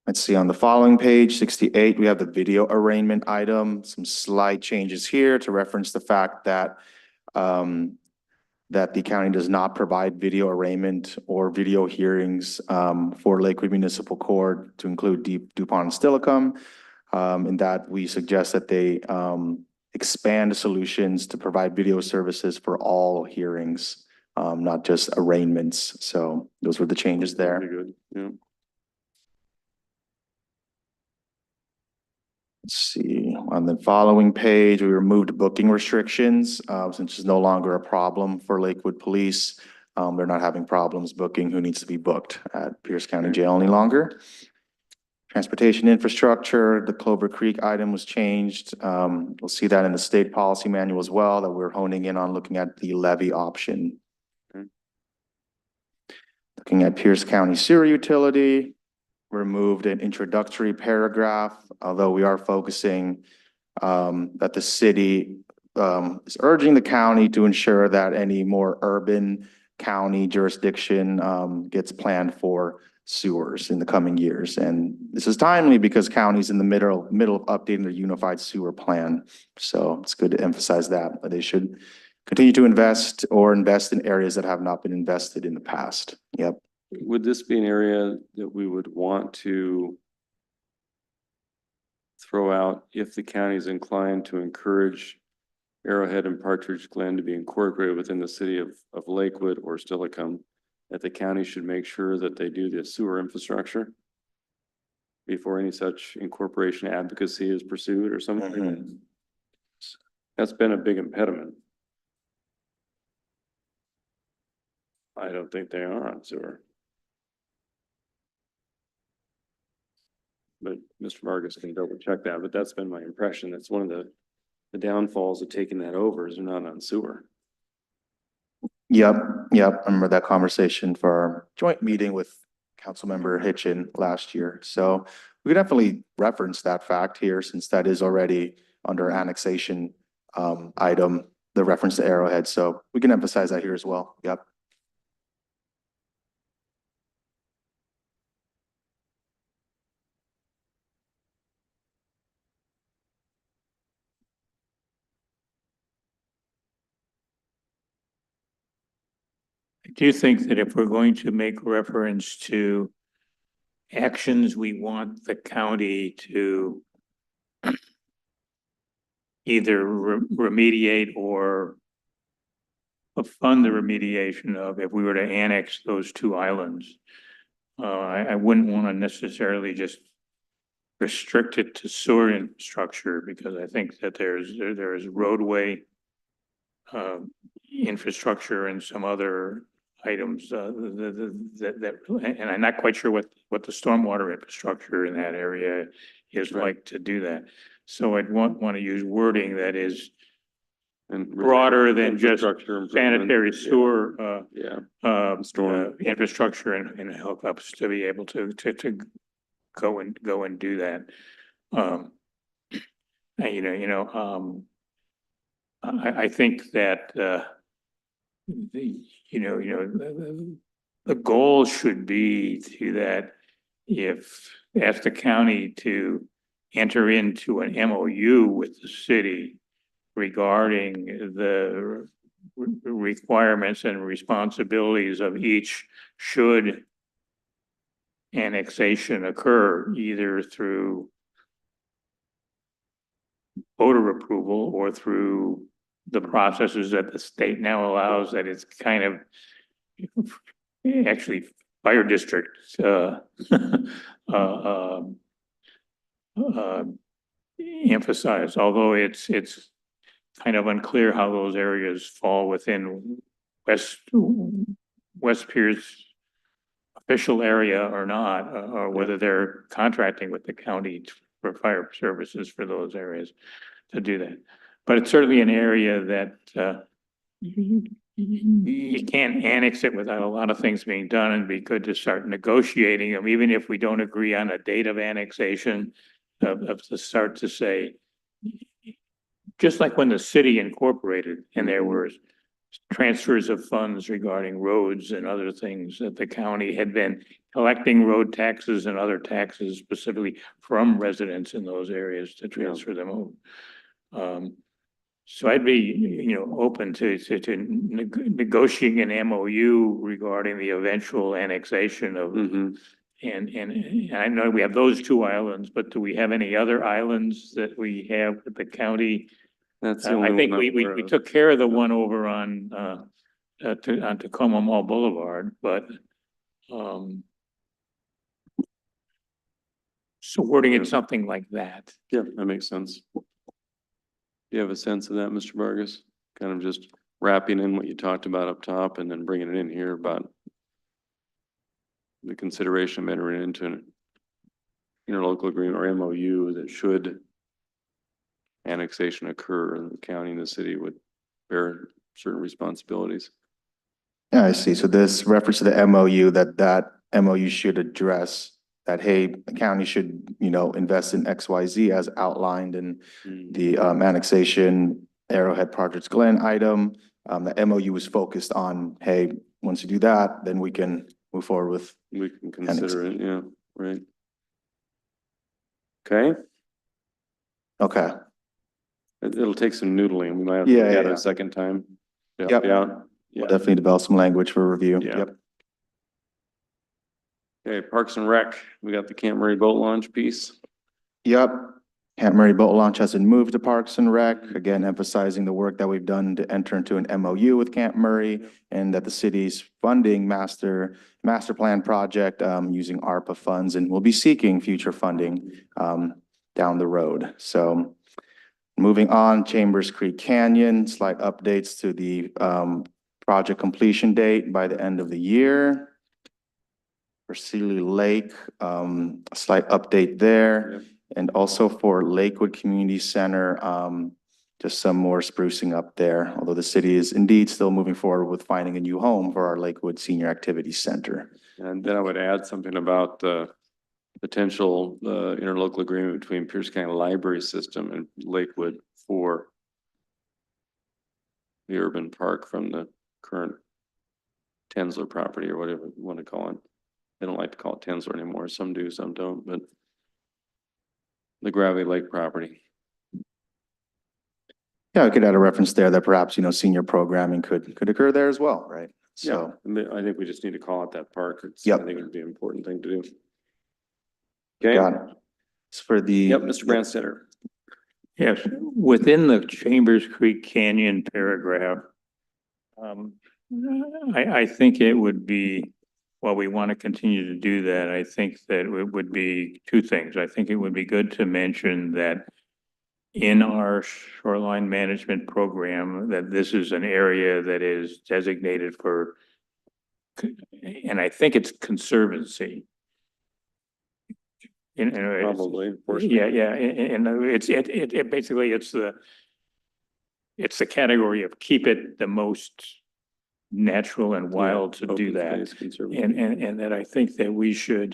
Let's see, on the following page, 68, we have the video arraignment item, some slight changes here to reference the fact that that the county does not provide video arraignment or video hearings for Lakewood Municipal Court to include DuPont and Stillicum. In that we suggest that they expand solutions to provide video services for all hearings, not just arraignments. So those were the changes there. Pretty good. Yeah. Let's see, on the following page, we removed booking restrictions, since it's no longer a problem for Lakewood Police. They're not having problems booking who needs to be booked at Pierce County Jail any longer. Transportation infrastructure, the Clover Creek item was changed. We'll see that in the state policy manual as well, that we're honing in on looking at the levy option. Okay. Looking at Pierce County sewer utility, removed an introductory paragraph, although we are focusing that the city is urging the county to ensure that any more urban county jurisdiction gets planned for sewers in the coming years. And this is timely because county's in the middle of updating their unified sewer plan. So it's good to emphasize that, but they should continue to invest in areas that have not been invested in the past. Yep. Would this be an area that we would want to throw out if the county is inclined to encourage Arrowhead and Partridge Glen to be incorporated within the city of Lakewood or Stillicum, that the county should make sure that they do the sewer infrastructure before any such incorporation advocacy is pursued or something? Mhm. That's been a big impediment. I don't think they are on sewer. But Mr. Vargas can double check that, but that's been my impression. That's one of the downfalls of taking that over is they're not on sewer. Yep. I remember that conversation for our joint meeting with Councilmember Hitchin last year. So we could definitely reference that fact here since that is already under annexation item, the reference to Arrowhead. So we can emphasize that here as well. Yep. I do think that if we're going to make reference to actions we want the county to either remediate or fund the remediation of, if we were to annex those two islands, I wouldn't want to necessarily just restrict it to sewer infrastructure, because I think that there's roadway infrastructure and some other items that and I'm not quite sure what the stormwater infrastructure in that area is like to do that. So I'd want to use wording that is And broader than just infrastructure improvement. sanitary sewer Yeah. Storm. infrastructure and hookups to be able to go and do that. And, I think that the goal should be to that if ask the county to enter into an MOU with the city regarding the requirements and responsibilities of each should annexation occur, either through voter approval or through the processes that the state now allows, that it's kind of actually fire district, uh, uh, emphasized, although it's kind of unclear how those areas fall within West Pierce official area or not, or whether they're contracting with the county for fire services for those areas to do that. But it's certainly an area that you can't annex it without a lot of things being done, and be good to start negotiating them, even if we don't agree on a date of annexation, of to start to say, just like when the city incorporated and there were transfers of funds regarding roads and other things, that the county had been collecting road taxes and other taxes specifically from residents in those areas to transfer them over. So I'd be, open to negotiating an MOU regarding the eventual annexation of, Mhm. and I know we have those two islands, but do we have any other islands that we have with the county? That's the only I one think I'm we aware of. took care of the one over on Tacoma Mall Boulevard, but so wording it something like that. Yeah, that makes sense. Do you have a sense of that, Mr. Vargas? Kind of just wrapping in what you talked about up top and then bringing it in here about the consideration of entering into an interlocal agreement or MOU that should annexation occur, and the county and the city would bear certain responsibilities. Yeah, I see. So this reference to the MOU, that MOU should address that, hey, the county should, invest in XYZ as outlined in the annexation Arrowhead Projects Glen item. The MOU is focused on, hey, once you do that, then we can move forward with. We can consider it, yeah, right. Okay, Okay, it'll take some noodling. We might have to Yeah, look yeah, at it yeah. a second time. to help Yep. you out. we'll Yeah, definitely develop some language for review. Yeah. Yep. okay, Parks and Rec, we got the Camp Murray boat launch piece. Yep. Camp Murray Boat Launch has been moved to Parks and Rec, again emphasizing the work that we've done to enter into an MOU with Camp Murray, and that the city's funding master plan project using ARPA funds, and we'll be seeking future funding down the road. So moving on, Chambers Creek Canyon, slight updates to the project completion date by the end of the year. For Sealy Lake, a slight update there. Yep. And also for Lakewood Community Center, just some more sprucing up there, although the city is indeed still moving forward with finding a new home for our Lakewood Senior Activity Center. And then I would add something about the potential interlocal agreement between Pierce County Library System and Lakewood for the urban park from the current Tensler property, or whatever you want to call it. They don't like to call it Tensler anymore. Some do, some don't, but the Gravity Lake property. Yeah, I could add a reference there that perhaps, senior programming could occur there as well, right? So, Yeah, I think we just need to call it that park. It's, Yep. I think it'd be an important thing to do. Okay, got it. It's for the. yep, Mr. Branstetter. Yes, within the Chambers Creek Canyon paragraph, I think it would be, while we want to continue to do that, I think that it would be two things. I think it would be good to mention that in our shoreline management program, that this is an area that is designated for, and I think it's conservancy. Probably. Yeah, and it basically, it's the category of keep it the most natural and wild to do that. And that I think that we should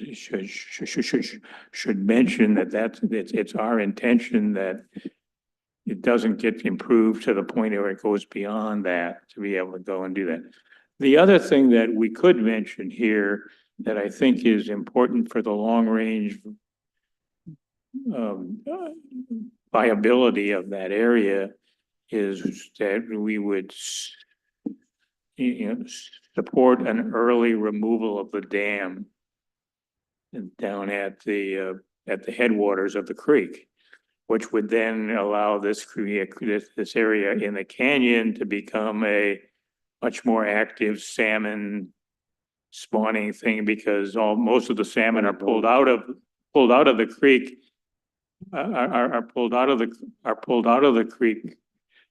mention that it's our intention that it doesn't get improved to the point where it goes beyond that to be able to go and do that. The other thing that we could mention here that I think is important for the long range viability of that area is that we would support an early removal of the dam down at the headwaters of the creek. which would then allow this area in the canyon to become a much more active salmon spawning thing, because most of the salmon are pulled out of the creek. Are pulled out of the creek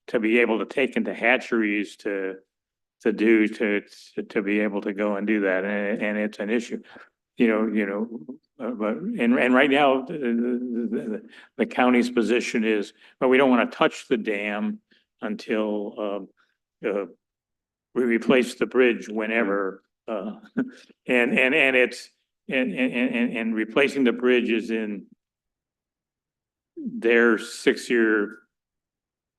to be able to take into hatcheries to be able to go and do that, and it's an issue. But right now, the county's position is, well, we don't want to touch the dam until we replace the bridge whenever, and replacing the bridge is in their 6-year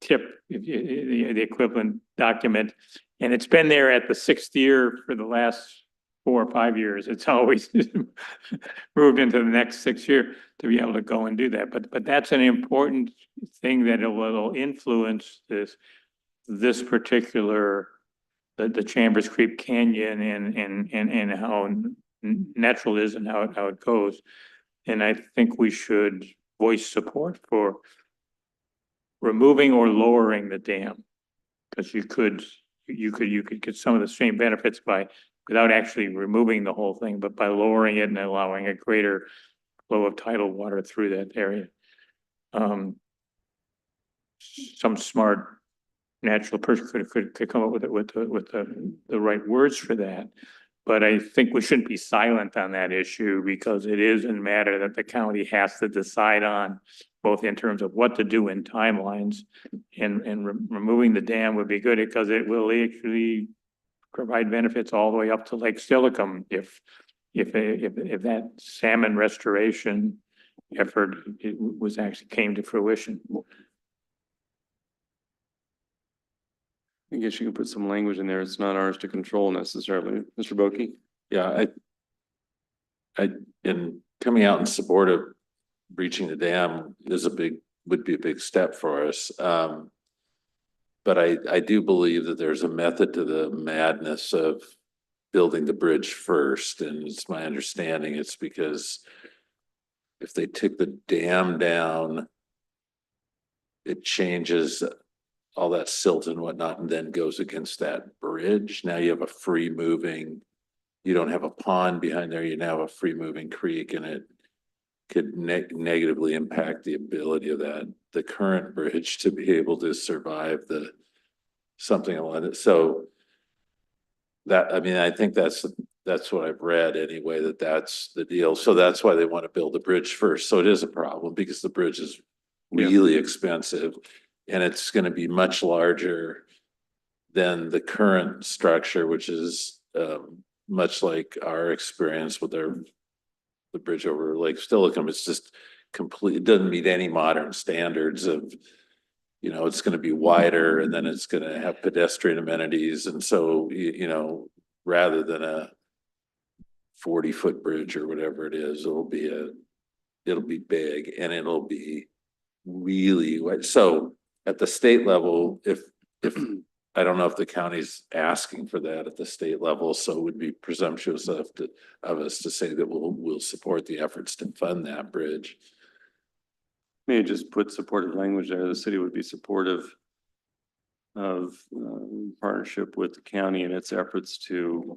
tip, the equivalent document, and it's been there at the 6th year for the last 4 or 5 years. It's always moved into the next 6th year to be able to go and do that. But that's an important thing that it will influence this particular the Chambers Creek Canyon and how natural it is and how it goes. And I think we should voice support for removing or lowering the dam, because you could get some of the same benefits without actually removing the whole thing, but by lowering it and allowing a greater flow of tidal water through that area. Some smart natural person could come up with the right words for that. But I think we shouldn't be silent on that issue, because it is a matter that the county has to decide on, both in terms of what to do in timelines, and removing the dam would be good, because it will actually provide benefits all the way up to Lake Steilacoom if that salmon restoration effort came to fruition. I guess you can put some language in there. It's not ours to control necessarily. Mr. Boki? Yeah, in coming out in support of breaching the dam would be a big step for us. But I do believe that there's a method to the madness of building the bridge first. And it's my understanding it's because if they took the dam down, it changes all that silt and whatnot, and then goes against that bridge. Now you have a free moving, you don't have a pond behind there, you now have a free moving creek, and it could negatively impact the ability of the current bridge to be able to survive something along it. So I think that's what I've read anyway, that's the deal. So that's why they want to build the bridge first. So it is a problem, because the bridge is really expensive. And it's going to be much larger than the current structure, which is much like our experience with the bridge over Lake Steilacoom. It's just it doesn't meet any modern standards of, it's going to be wider, and then it's going to have pedestrian amenities. And so, rather than a 40-foot bridge or whatever it is, it'll be big, and it'll be really wide. So at the state level, if I don't know if the county's asking for that at the state level, so it would be presumptuous of us to say that we'll support the efforts to fund that bridge. Maybe just put supportive language there. The city would be supportive of partnership with the county in its efforts to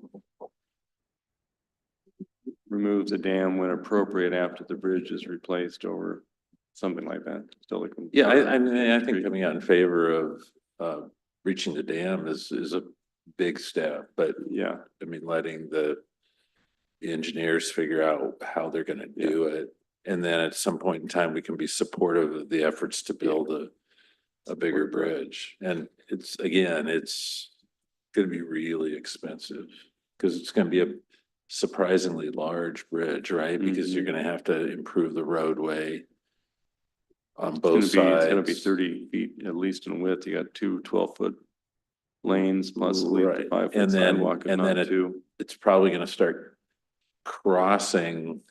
remove the dam when appropriate after the bridge is replaced, or something like that. Still, yeah, I mean, I think coming out in favor of reaching the dam is a big step, but yeah, I mean, letting the engineers figure out how they're going to do it, and then at some point in time, we can be supportive of the efforts to build a bigger bridge. And it's going to be really expensive, because it's going to be a surprisingly large bridge, right? Because you're going to have to improve the roadway on both sides. It's gonna be 30 feet at least in width. You got 2 12-foot lanes plus Right. 5-foot sidewalk. And then it's probably going to start crossing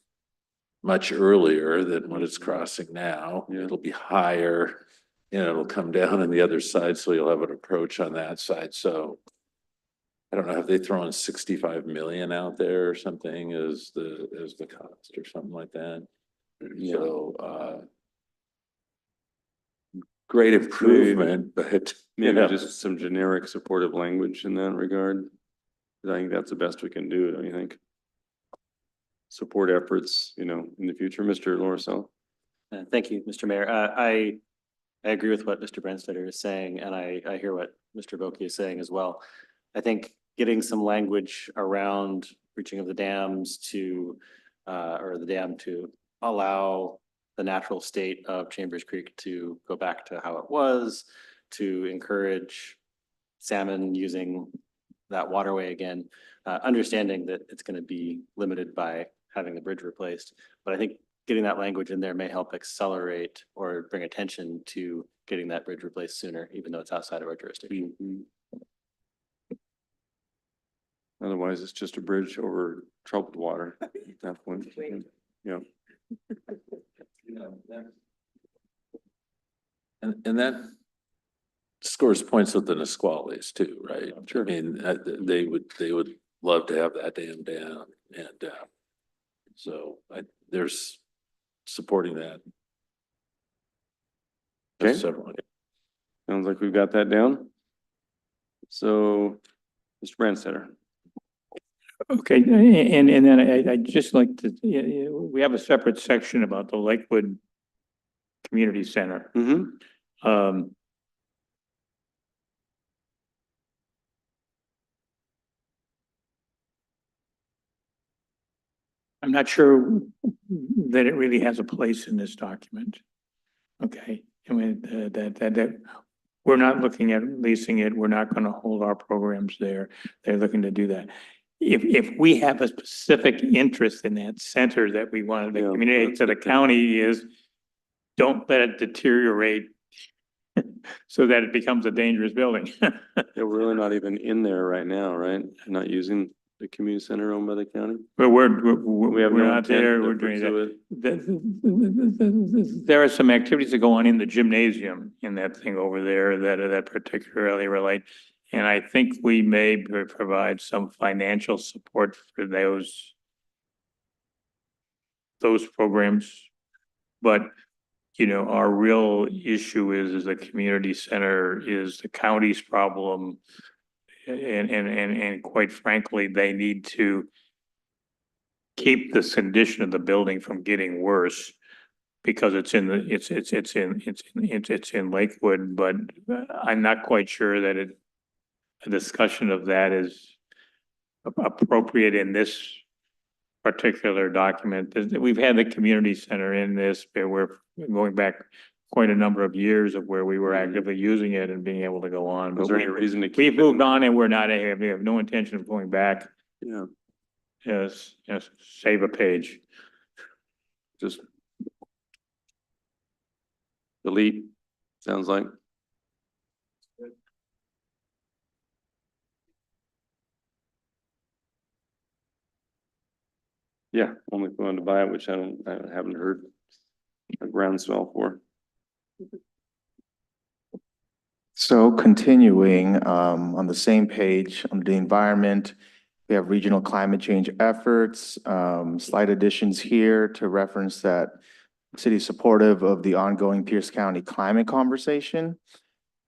much earlier than what it's crossing now. Yeah. It'll be higher, and it'll come down on the other side, so you'll have an approach on that side. So I don't know, have they thrown 65 million out there or something as the cost or something like that? Yeah. So great improvement, but you Maybe know. just some generic supportive language in that regard. 'Cause I think that's the best we can do, don't you think? Support efforts, in the future. Mr. Lorso. Thank you, Mr. Mayor. I agree with what Mr. Branstetter is saying, and I hear what Mr. Boki is saying as well. I think getting some language around breaching of the dams to, or the dam to allow the natural state of Chambers Creek to go back to how it was, to encourage salmon using that waterway again, understanding that it's going to be limited by having the bridge replaced. But I think getting that language in there may help accelerate or bring attention to getting that bridge replaced sooner, even though it's outside of our jurisdiction. Otherwise, it's just a bridge over troubled water at that point. Yeah. And that scores points with the Nisquallies too, right? Sure. I mean, they would love to have that dam down and, so there's supporting that. Okay. Several. Sounds like we've got that down. So, Mr. Branstetter. Okay, and then I'd just like to, we have a separate section about the Lakewood Community Center. Mm-hmm. I'm not sure that it really has a place in this document. Okay, I mean, that we're not looking at leasing it. We're not going to hold our programs there. They're looking to do that. If we have a specific interest in that center that we want to Yeah, communicate to the county is, don't let it deteriorate so that it becomes a dangerous building. Yeah, we're really not even in there right now, right? Not using the community center owned by the county. But We have we're no not intent there. to We're doing pursue that. it. There are some activities that go on in the gymnasium in that thing over there that particularly relate. And I think we may provide some financial support for those programs. But, our real issue is the community center is the county's problem. And quite frankly, they need to keep the condition of the building from getting worse because it's in Lakewood, but I'm not quite sure that a discussion of that is appropriate in this particular document. We've had the community center in this, but we're going back quite a number of years of where we were actively using it and being able to go on. Is But there any reason to keep we've it? moved on and we have no intention of going back. Yeah, Yes, save a page. just delete, sounds like. Yeah, only if we want to buy it, which I haven't heard a groundswell for. So continuing, on the same page, under the environment, we have regional climate change efforts, slight additions here to reference that city is supportive of the ongoing Pierce County Climate Conversation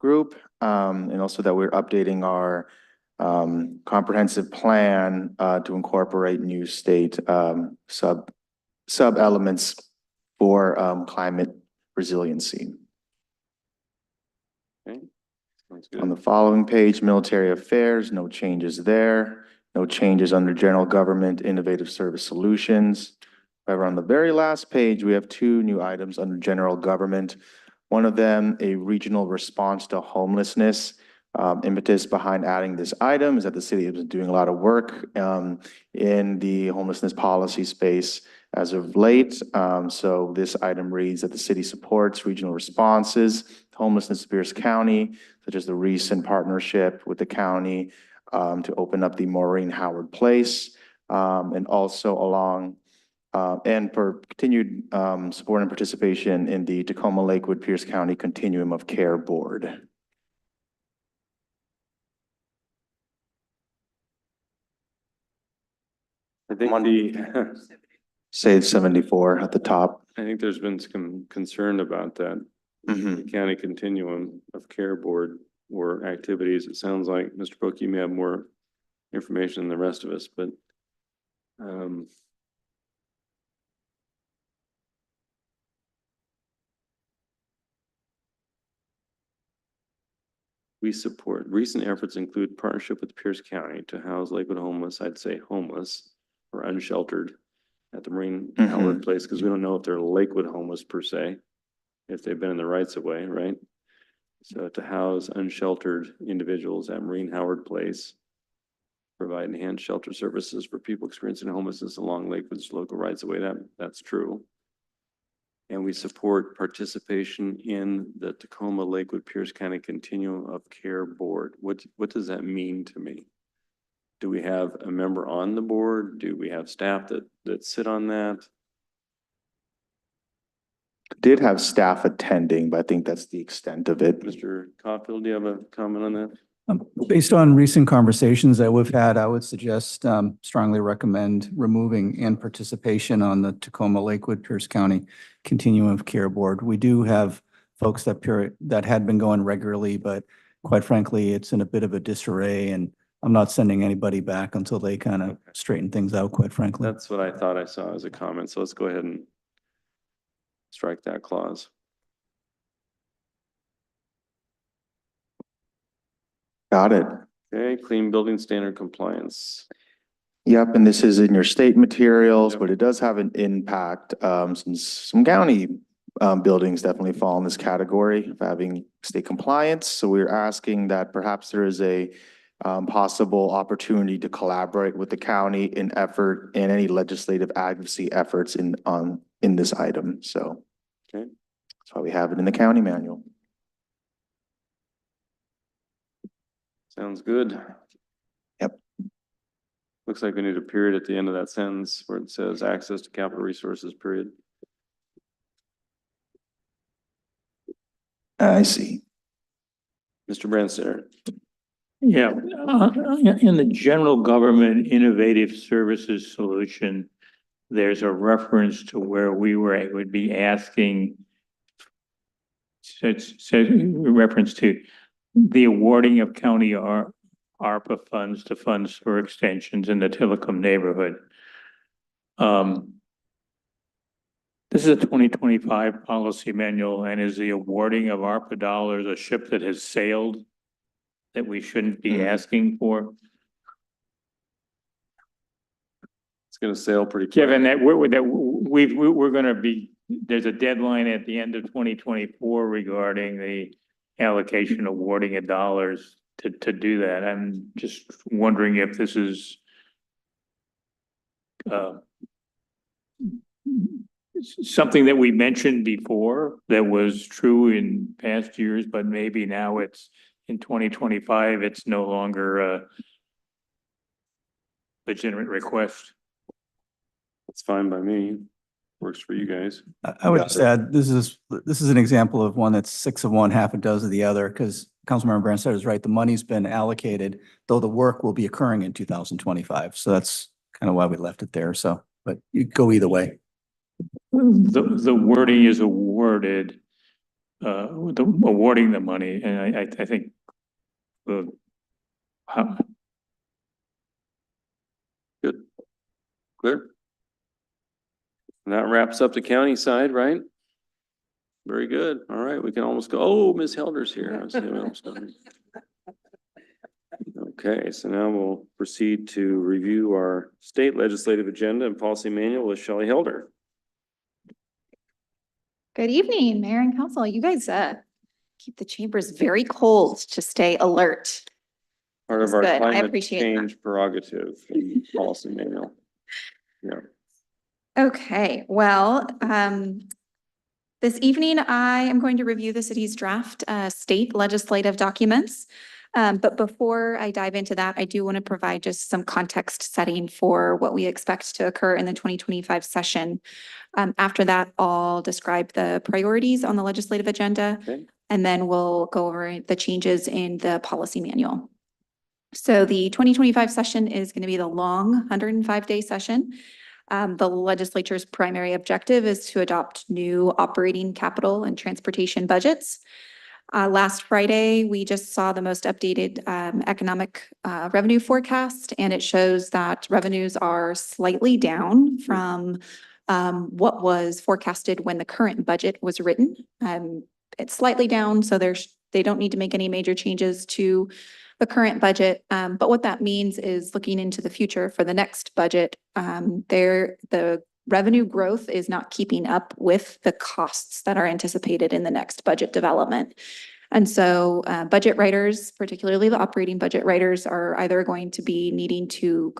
Group, and also that we're updating our comprehensive plan to incorporate new state sub elements for climate resiliency. Okay, sounds On good. the following page, military affairs, no changes there. No changes under general government, innovative service solutions. However, on the very last page, we have two new items under general government. One of them, a regional response to homelessness. Impetus behind adding this item is that the city has been doing a lot of work in the homelessness policy space as of late. So this item reads that the city supports regional responses to homelessness in Pierce County, such as the recent partnership with the county to open up the Maureen Howard Place, and also along and for continued support and participation in the Tacoma Lakewood Pierce County Continuum of Care Board. I think Say 74 at the top. I think there's been some concern about that Mhm. the county continuum of care board or activities. It sounds like, Mr. Book, you may have more information than the rest of us, but we support, recent efforts include partnership with Pierce County to house Lakewood homeless, I'd say homeless or unsheltered at the Marine Howard Place, because we don't know if they're Lakewood homeless per se, if they've been in the rights of way, right? So to house unsheltered individuals at Marine Howard Place, provide enhanced shelter services for people experiencing homelessness along Lakewood's local rights of way, that's true. And we support participation in the Tacoma Lakewood Pierce County Continuum of Care Board. What does that mean to me? Do we have a member on the board? Do we have staff that sit on that? Did have staff attending, but I think that's the extent of it. Mr. Caulfield, do you have a comment on that? Based on recent conversations that we've had, I would suggest, strongly recommend removing and participation on the Tacoma Lakewood Pierce County Continuum of Care Board. We do have folks that had been going regularly, but quite frankly, it's in a bit of a disarray, and I'm not sending anybody back until they kind of straighten things out, quite frankly. That's what I thought I saw as a comment. So let's go ahead and strike that clause. Got it. Okay, clean building standard compliance. Yep, and this is in your state materials, Yep. but it does have an impact, since some county buildings definitely fall in this category of having state compliance. So we're asking that perhaps there is a possible opportunity to collaborate with the county in any legislative advocacy efforts in this item. So Okay. that's why we have it in the county manual. Sounds good. Yep. Looks like we need a period at the end of that sentence where it says access to capital resources, period. I see. Mr. Branstad. Yeah, in the general government innovative services solution, there's a reference to where would be asking, says reference to the awarding of county ARPA funds to funds for extensions in the Tillicum neighborhood. This is a 2025 policy manual, and is the awarding of ARPA dollars a ship that has sailed that we shouldn't be asking for? It's gonna sail pretty quick. Given that we're gonna be, there's a deadline at the end of 2024 regarding the allocation awarding of dollars to do that. I'm just wondering if this is something that we mentioned before that was true in past years, but maybe now it's in 2025, it's no longer a legitimate request. It's fine by me. Works for you guys. I would just add, this is an example of one that's 6 of one, half a dozen of the other, because Councilmember Branstad is right. The money's been allocated, though the work will be occurring in 2025. So that's kind of why we left it there. So, but you go either way. The wording is awarded, awarding the money, and I think Good. Clear? And that wraps up the county side, right? Very good. All right, we can almost go, oh, Ms. Helder's here. I was saying, almost done. Okay, so now we'll proceed to review our state legislative agenda and policy manual with Shelley Helder. Good evening, Mayor and Council. You guys keep the chambers very cold to stay alert. Part of That's our good. I climate appreciate that. change prerogative and policy manual. Yeah. Okay, well, this evening I am going to review the city's draft state legislative documents. But before I dive into that, I do want to provide just some context setting for what we expect to occur in the 2025 session. After that, I'll describe the priorities on the legislative agenda, Okay. and then we'll go over the changes in the policy manual. So the 2025 session is going to be the long 105-day session. The legislature's primary objective is to adopt new operating capital and transportation budgets. Last Friday, we just saw the most updated economic revenue forecast, and it shows that revenues are slightly down from what was forecasted when the current budget was written. It's slightly down, so they don't need to make any major changes to the current budget. But what that means is looking into the future for the next budget, the revenue growth is not keeping up with the costs that are anticipated in the next budget development. And so budget writers, particularly the operating budget writers, are either going to be needing to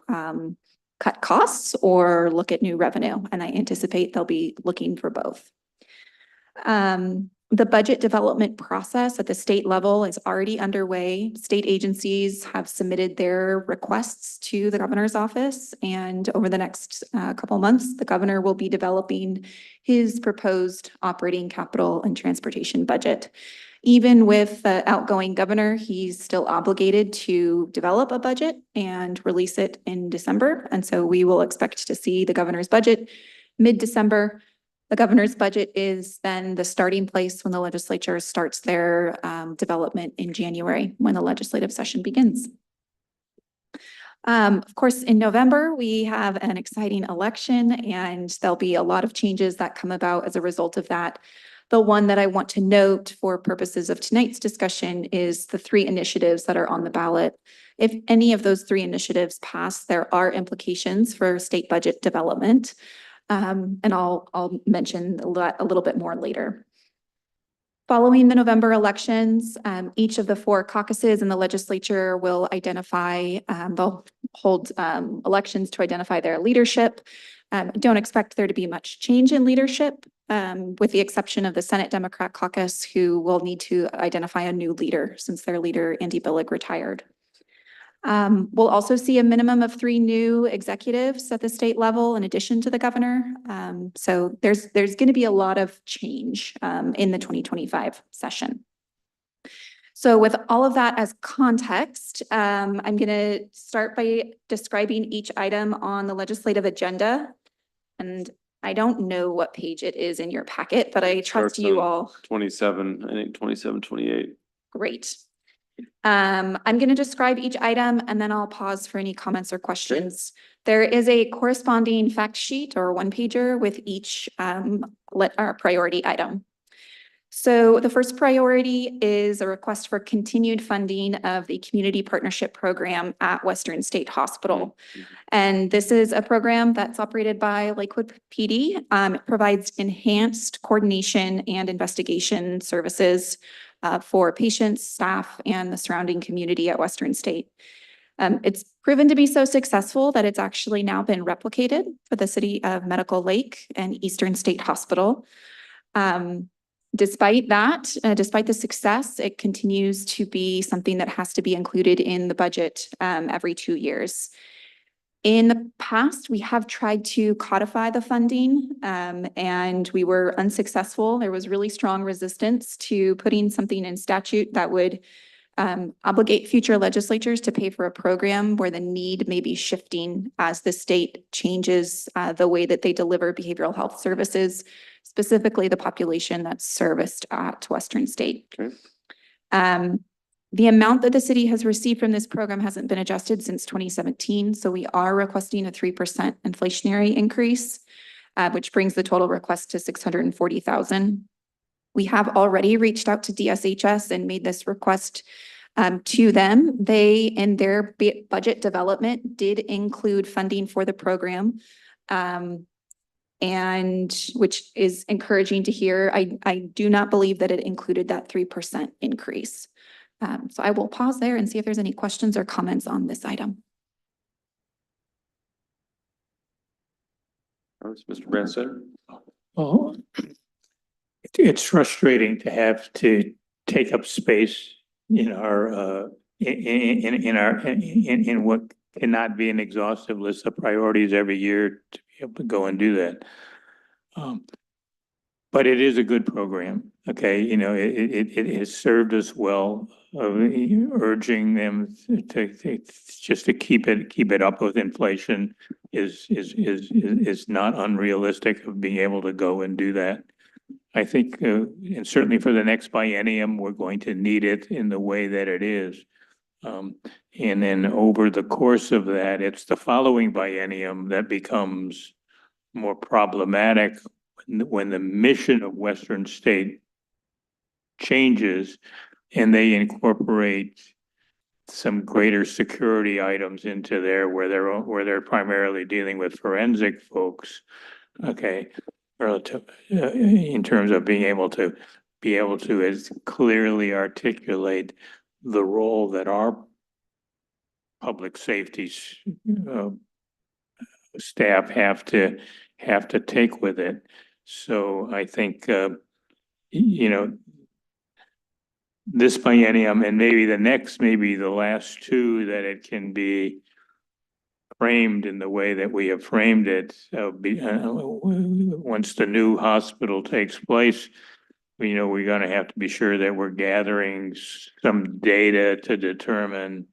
cut costs or look at new revenue. And I anticipate they'll be looking for both. The budget development process at the state level is already underway. State agencies have submitted their requests to the governor's office, and over the next couple months, the governor will be developing his proposed operating capital and transportation budget. Even with the outgoing governor, he's still obligated to develop a budget and release it in December. And so we will expect to see the governor's budget mid-December. The governor's budget is then the starting place when the legislature starts their development in January, when the legislative session begins. Of course, in November, we have an exciting election, and there'll be a lot of changes that come about as a result of that. The one that I want to note for purposes of tonight's discussion is the 3 initiatives that are on the ballot. If any of those 3 initiatives pass, there are implications for state budget development. And I'll mention that a little bit more later. Following the November elections, each of the 4 caucuses in the legislature will identify, they'll hold elections to identify their leadership. Don't expect there to be much change in leadership, with the exception of the Senate Democrat caucus, who will need to identify a new leader since their leader, Andy Billig, retired. We'll also see a minimum of 3 new executives at the state level in addition to the governor. So there's going to be a lot of change in the 2025 session. So with all of that as context, I'm going to start by describing each item on the legislative agenda. And I don't know what page it is in your packet, but I trust you all. 27, I think 27, 28. Great. I'm going to describe each item and then I'll pause for any comments or questions. There is a corresponding fact sheet or 1-pager with each priority item. So the first priority is a request for continued funding of the Community Partnership Program at Western State Hospital. And this is a program that's operated by Lakewood PD. It provides enhanced coordination and investigation services for patients, staff, and the surrounding community at Western State. It's proven to be so successful that it's actually now been replicated for the city of Medical Lake and Eastern State Hospital. Despite that, despite the success, it continues to be something that has to be included in the budget every 2 years. In the past, we have tried to codify the funding and we were unsuccessful. There was really strong resistance to putting something in statute that would obligate future legislatures to pay for a program where the need may be shifting as the state changes the way that they deliver behavioral health services, specifically the population that's serviced at Western State. Okay. The amount that the city has received from this program hasn't been adjusted since 2017, so we are requesting a 3% inflationary increase, which brings the total request to $640,000. We have already reached out to DSHS and made this request to them. They, in their budget development, did include funding for the program, and which is encouraging to hear. I do not believe that it included that 3% increase. So I will pause there and see if there's any questions or comments on this item. Mr. Branstad? Oh, it's frustrating to have to take up space in our in what cannot be an exhaustive list of priorities every year to be able to go and do that. But it is a good program. Okay, you know, it has served us well. Urging them to just to keep it up with inflation is not unrealistic of being able to go and do that. I think, and certainly for the next biennium, we're going to need it in the way that it is. And then over the course of that, it's the following biennium that becomes more problematic when the mission of Western State changes and they incorporate some greater security items into there where they're primarily dealing with forensic folks. Okay, relative, in terms of being able to as clearly articulate the role that our public safety staff have to take with it. So I think, you know, this biennium and maybe the next, maybe the last two, that it can be framed in the way that we have framed it. Once the new hospital takes place, you know, we're gonna have to be sure that we're gathering some data to determine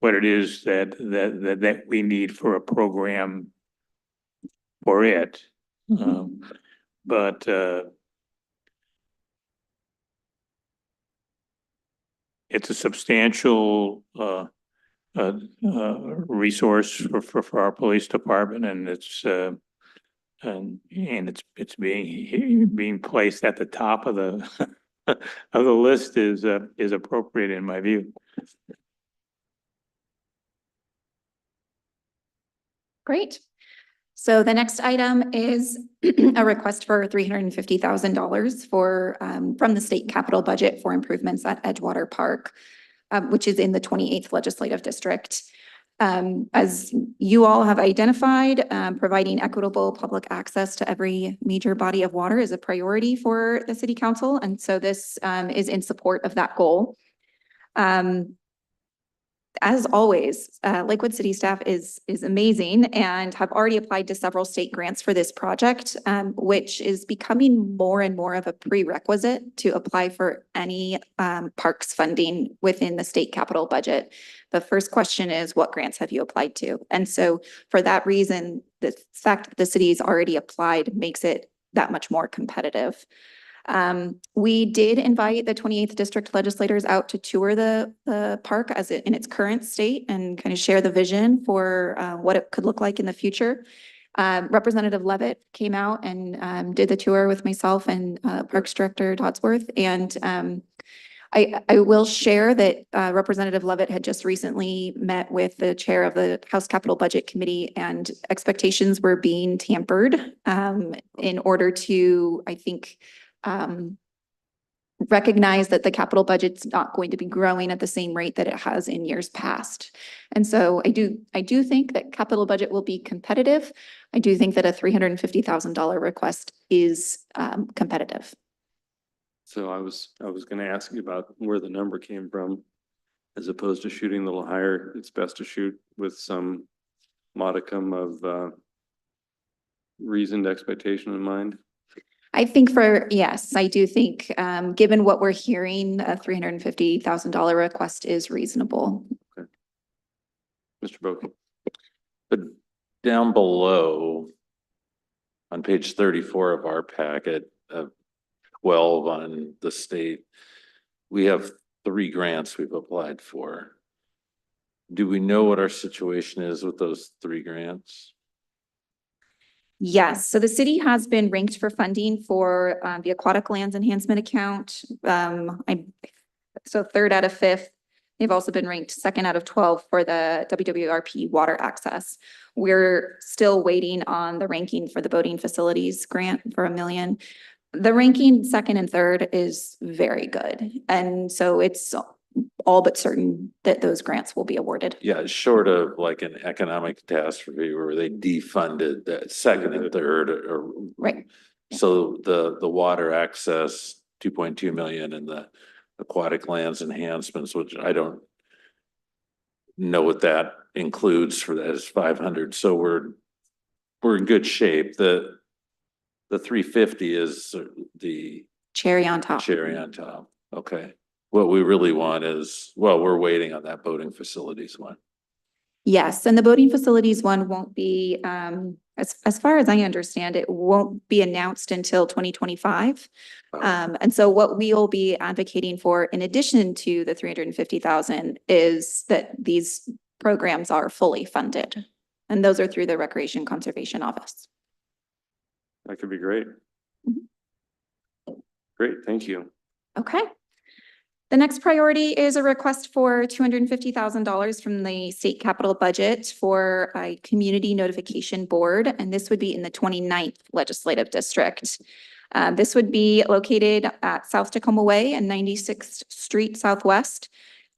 what it is that we need for a program for it. But it's a substantial resource for our police department, and it's being placed at the top of the of the list is appropriate in my view. Great. So the next item is a request for $350,000 for, from the state capital budget for improvements at Edgewater Park, which is in the 28th Legislative District. As you all have identified, providing equitable public access to every major body of water is a priority for the City Council. And so this is in support of that goal. As always, Lakewood City staff is amazing and have already applied to several state grants for this project, which is becoming more and more of a prerequisite to apply for any parks funding within the state capital budget. The first question is, what grants have you applied to? And so for that reason, the fact that the city's already applied makes it that much more competitive. We did invite the 28th District legislators out to tour the park as in its current state and kind of share the vision for what it could look like in the future. Representative Levitt came out and did the tour with myself and Parks Director Dodsworth. And I will share that Representative Levitt had just recently met with the chair of the House Capital Budget Committee, and expectations were being tampered in order to, I think, recognize that the capital budget's not going to be growing at the same rate that it has in years past. And so I do think that capital budget will be competitive. I do think that a $350,000 request is competitive. So I was gonna ask you about where the number came from. As opposed to shooting a little higher, it's best to shoot with some modicum of reasoned expectation in mind. I think yes, I do think, given what we're hearing, a $350,000 request is reasonable. Okay. Mr. Boki. But down below, on page 34 of our packet, 12 on the state, we have 3 grants we've applied for. Do we know what our situation is with those 3 grants? Yes, so the city has been ranked for funding for the Aquatic Lands Enhancement Account. So 3rd out of 5th. They've also been ranked 2nd out of 12 for the WWRP water access. We're still waiting on the ranking for the boating facilities grant for $1 million. The ranking 2nd and 3rd is very good. And so it's all but certain that those grants will be awarded. Yeah, short of like an economic catastrophe where they defunded that 2nd and 3rd or. Right. So the water access, 2.2 million, and the aquatic lands enhancements, which I don't know what that includes for that, is 500. So we're in good shape. The 350 is the Cherry on top. cherry on top. Okay. What we really want is, well, we're waiting on that boating facilities one. Yes, and the boating facilities one won't be, as far as I understand, it won't be announced until 2025. And so what we'll be advocating for, in addition to the 350,000, is that these programs are fully funded. And those are through the Recreation Conservation Office. That could be great. Great, thank you. Okay. The next priority is a request for $250,000 from the state capital budget for a community notification board, and this would be in the 29th legislative district. This would be located at South Tacoma Way and 96th Street Southwest.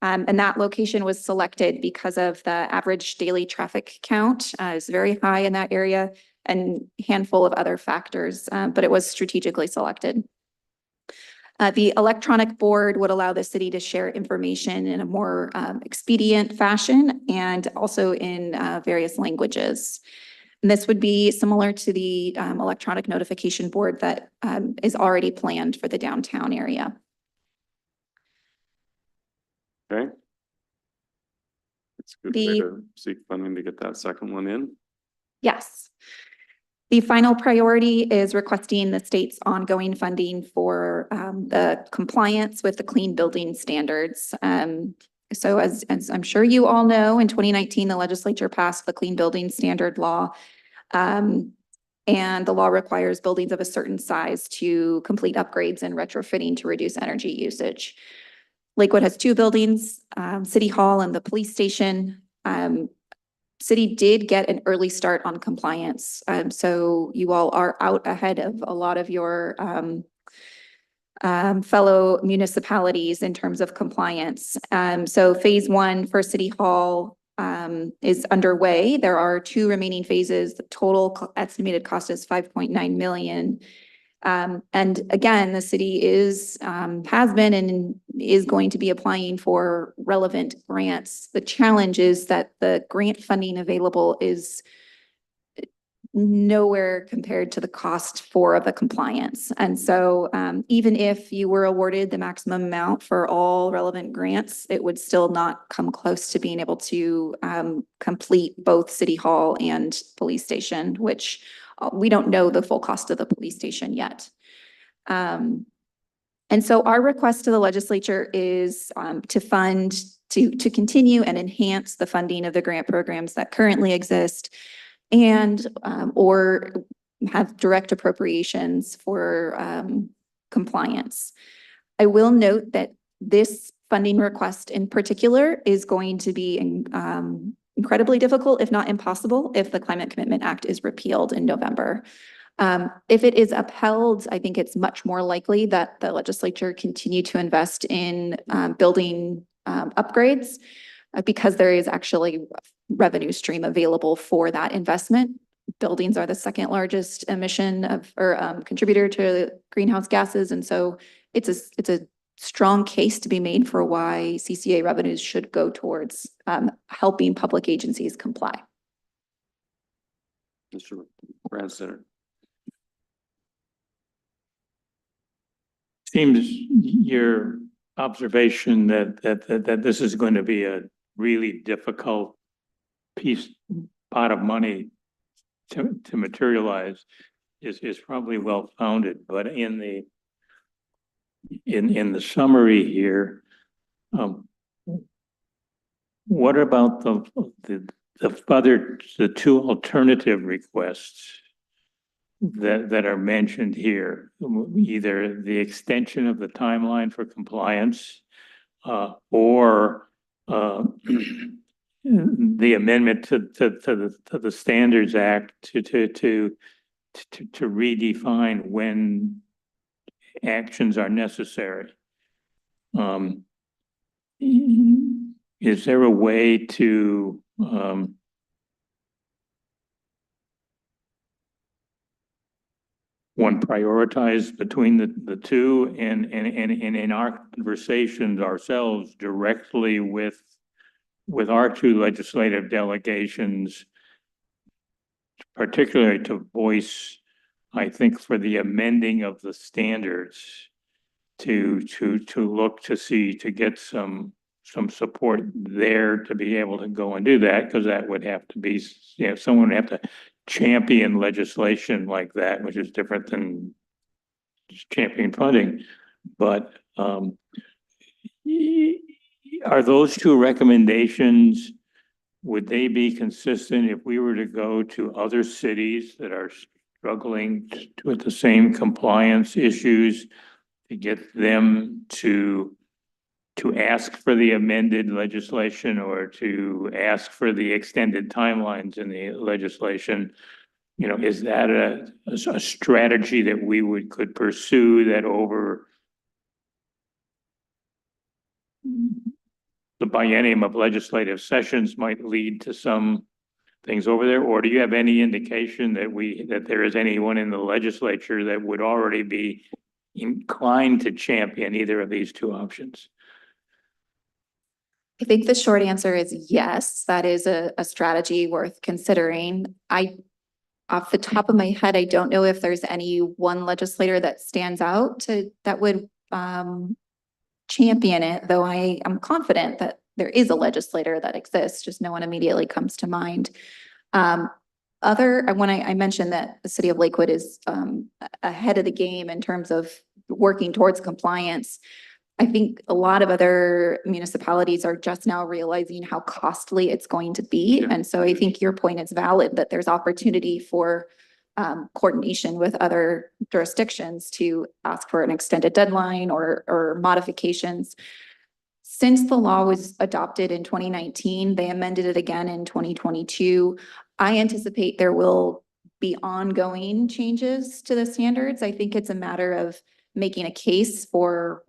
And that location was selected because of the average daily traffic count is very high in that area, and a handful of other factors, but it was strategically selected. The electronic board would allow the city to share information in a more expedient fashion and also in various languages. And this would be similar to the electronic notification board that is already planned for the downtown area. Okay. It's a good way to seek funding to get that second one in. Yes. The final priority is requesting the state's ongoing funding for the compliance with the clean building standards. So as I'm sure you all know, in 2019, the legislature passed the Clean Building Standard Law. And the law requires buildings of a certain size to complete upgrades and retrofitting to reduce energy usage. Lakewood has two buildings, City Hall and the police station. City did get an early start on compliance. So you all are out ahead of a lot of your fellow municipalities in terms of compliance. So phase one for City Hall is underway. There are two remaining phases. The total estimated cost is 5.9 million. And again, the city has been and is going to be applying for relevant grants. The challenge is that the grant funding available is nowhere compared to the cost for the compliance. And so even if you were awarded the maximum amount for all relevant grants, it would still not come close to being able to complete both City Hall and police station, which we don't know the full cost of the police station yet. And so our request to the legislature is to continue and enhance the funding of the grant programs that currently exist, and or have direct appropriations for compliance. I will note that this funding request in particular is going to be incredibly difficult, if not impossible, if the Climate Commitment Act is repealed in November. If it is upheld, I think it's much more likely that the legislature continue to invest in building upgrades because there is actually revenue stream available for that investment. Buildings are the second largest emission of or contributor to greenhouse gases, and so it's a strong case to be made for why CCA revenues should go towards helping public agencies comply. Mr. Branstetter. Seems your observation that this is going to be a really difficult pot of money to materialize is probably well founded, but in the summary here, what about the two alternative requests that are mentioned here? Either the extension of the timeline for compliance, or the amendment to the Standards Act to redefine when actions are necessary. Is there a way to one prioritize between the two, and in our conversations ourselves directly with our two legislative delegations, particularly to voice, I think, for the amending of the standards to look to see to get some some support there to be able to go and do that, because that would have to be, you know, someone would have to champion legislation like that, which is different than just champion funding. But, are those two recommendations, would they be consistent if we were to go to other cities that are struggling with the same compliance issues to get them to ask for the amended legislation or to ask for the extended timelines in the legislation? You know, is that a strategy that we could pursue that over the biennium of legislative sessions might lead to some things over there? Or do you have any indication that there is anyone in the legislature that would already be inclined to champion either of these two options? I think the short answer is yes, that is a strategy worth considering. Off the top of my head, I don't know if there's any one legislator that stands out that would champion it, though I am confident that there is a legislator that exists, just no one immediately comes to mind. When I mentioned that the city of Lakewood is ahead of the game in terms of working towards compliance, I think a lot of other municipalities are just now realizing how costly it's going to be. Yeah. And so I think your point is valid, that there's opportunity for coordination with other jurisdictions to ask for an extended deadline or modifications. Since the law was adopted in 2019, they amended it again in 2022. I anticipate there will be ongoing changes to the standards. I think it's a matter of making a case for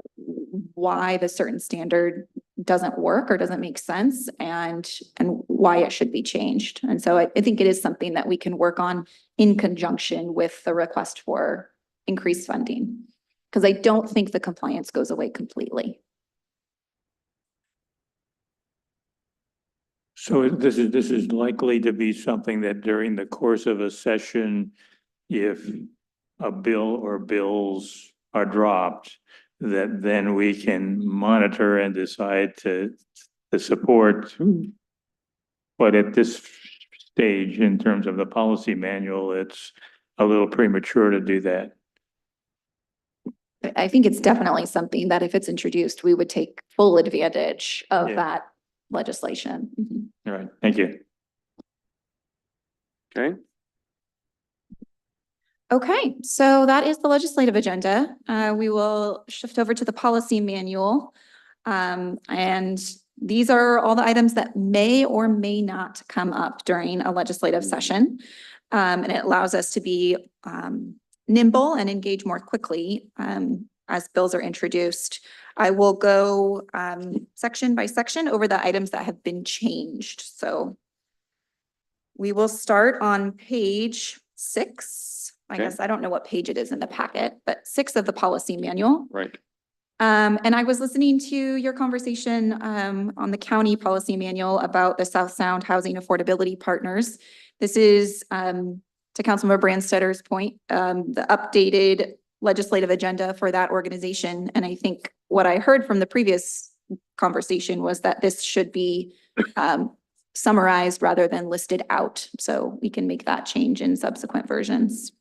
why the certain standard doesn't work or doesn't make sense and why it should be changed. And so I think it is something that we can work on in conjunction with the request for increased funding, because I don't think the compliance goes away completely. So this is likely to be something that during the course of a session, if a bill or bills are dropped, that then we can monitor and decide to support. But at this stage, in terms of the policy manual, it's a little premature to do that. I think it's definitely something that if it's introduced, we would take full advantage of Yeah. that legislation. Mhm. All right, thank you. Okay, Okay, so that is the legislative agenda. We will shift over to the policy manual. And these are all the items that may or may not come up during a legislative session. And it allows us to be nimble and engage more quickly as bills are introduced. I will go section by section over the items that have been changed. So we will start on page 6. I Okay. guess I don't know what page it is in the packet, but 6 of the policy manual. right. And I was listening to your conversation on the county policy manual about the South Sound Housing Affordability Partners. This is to Councilmember Brandstetter's point, the updated legislative agenda for that organization. And I think what I heard from the previous conversation was that this should be summarized rather than listed out. So we can make that change in subsequent versions.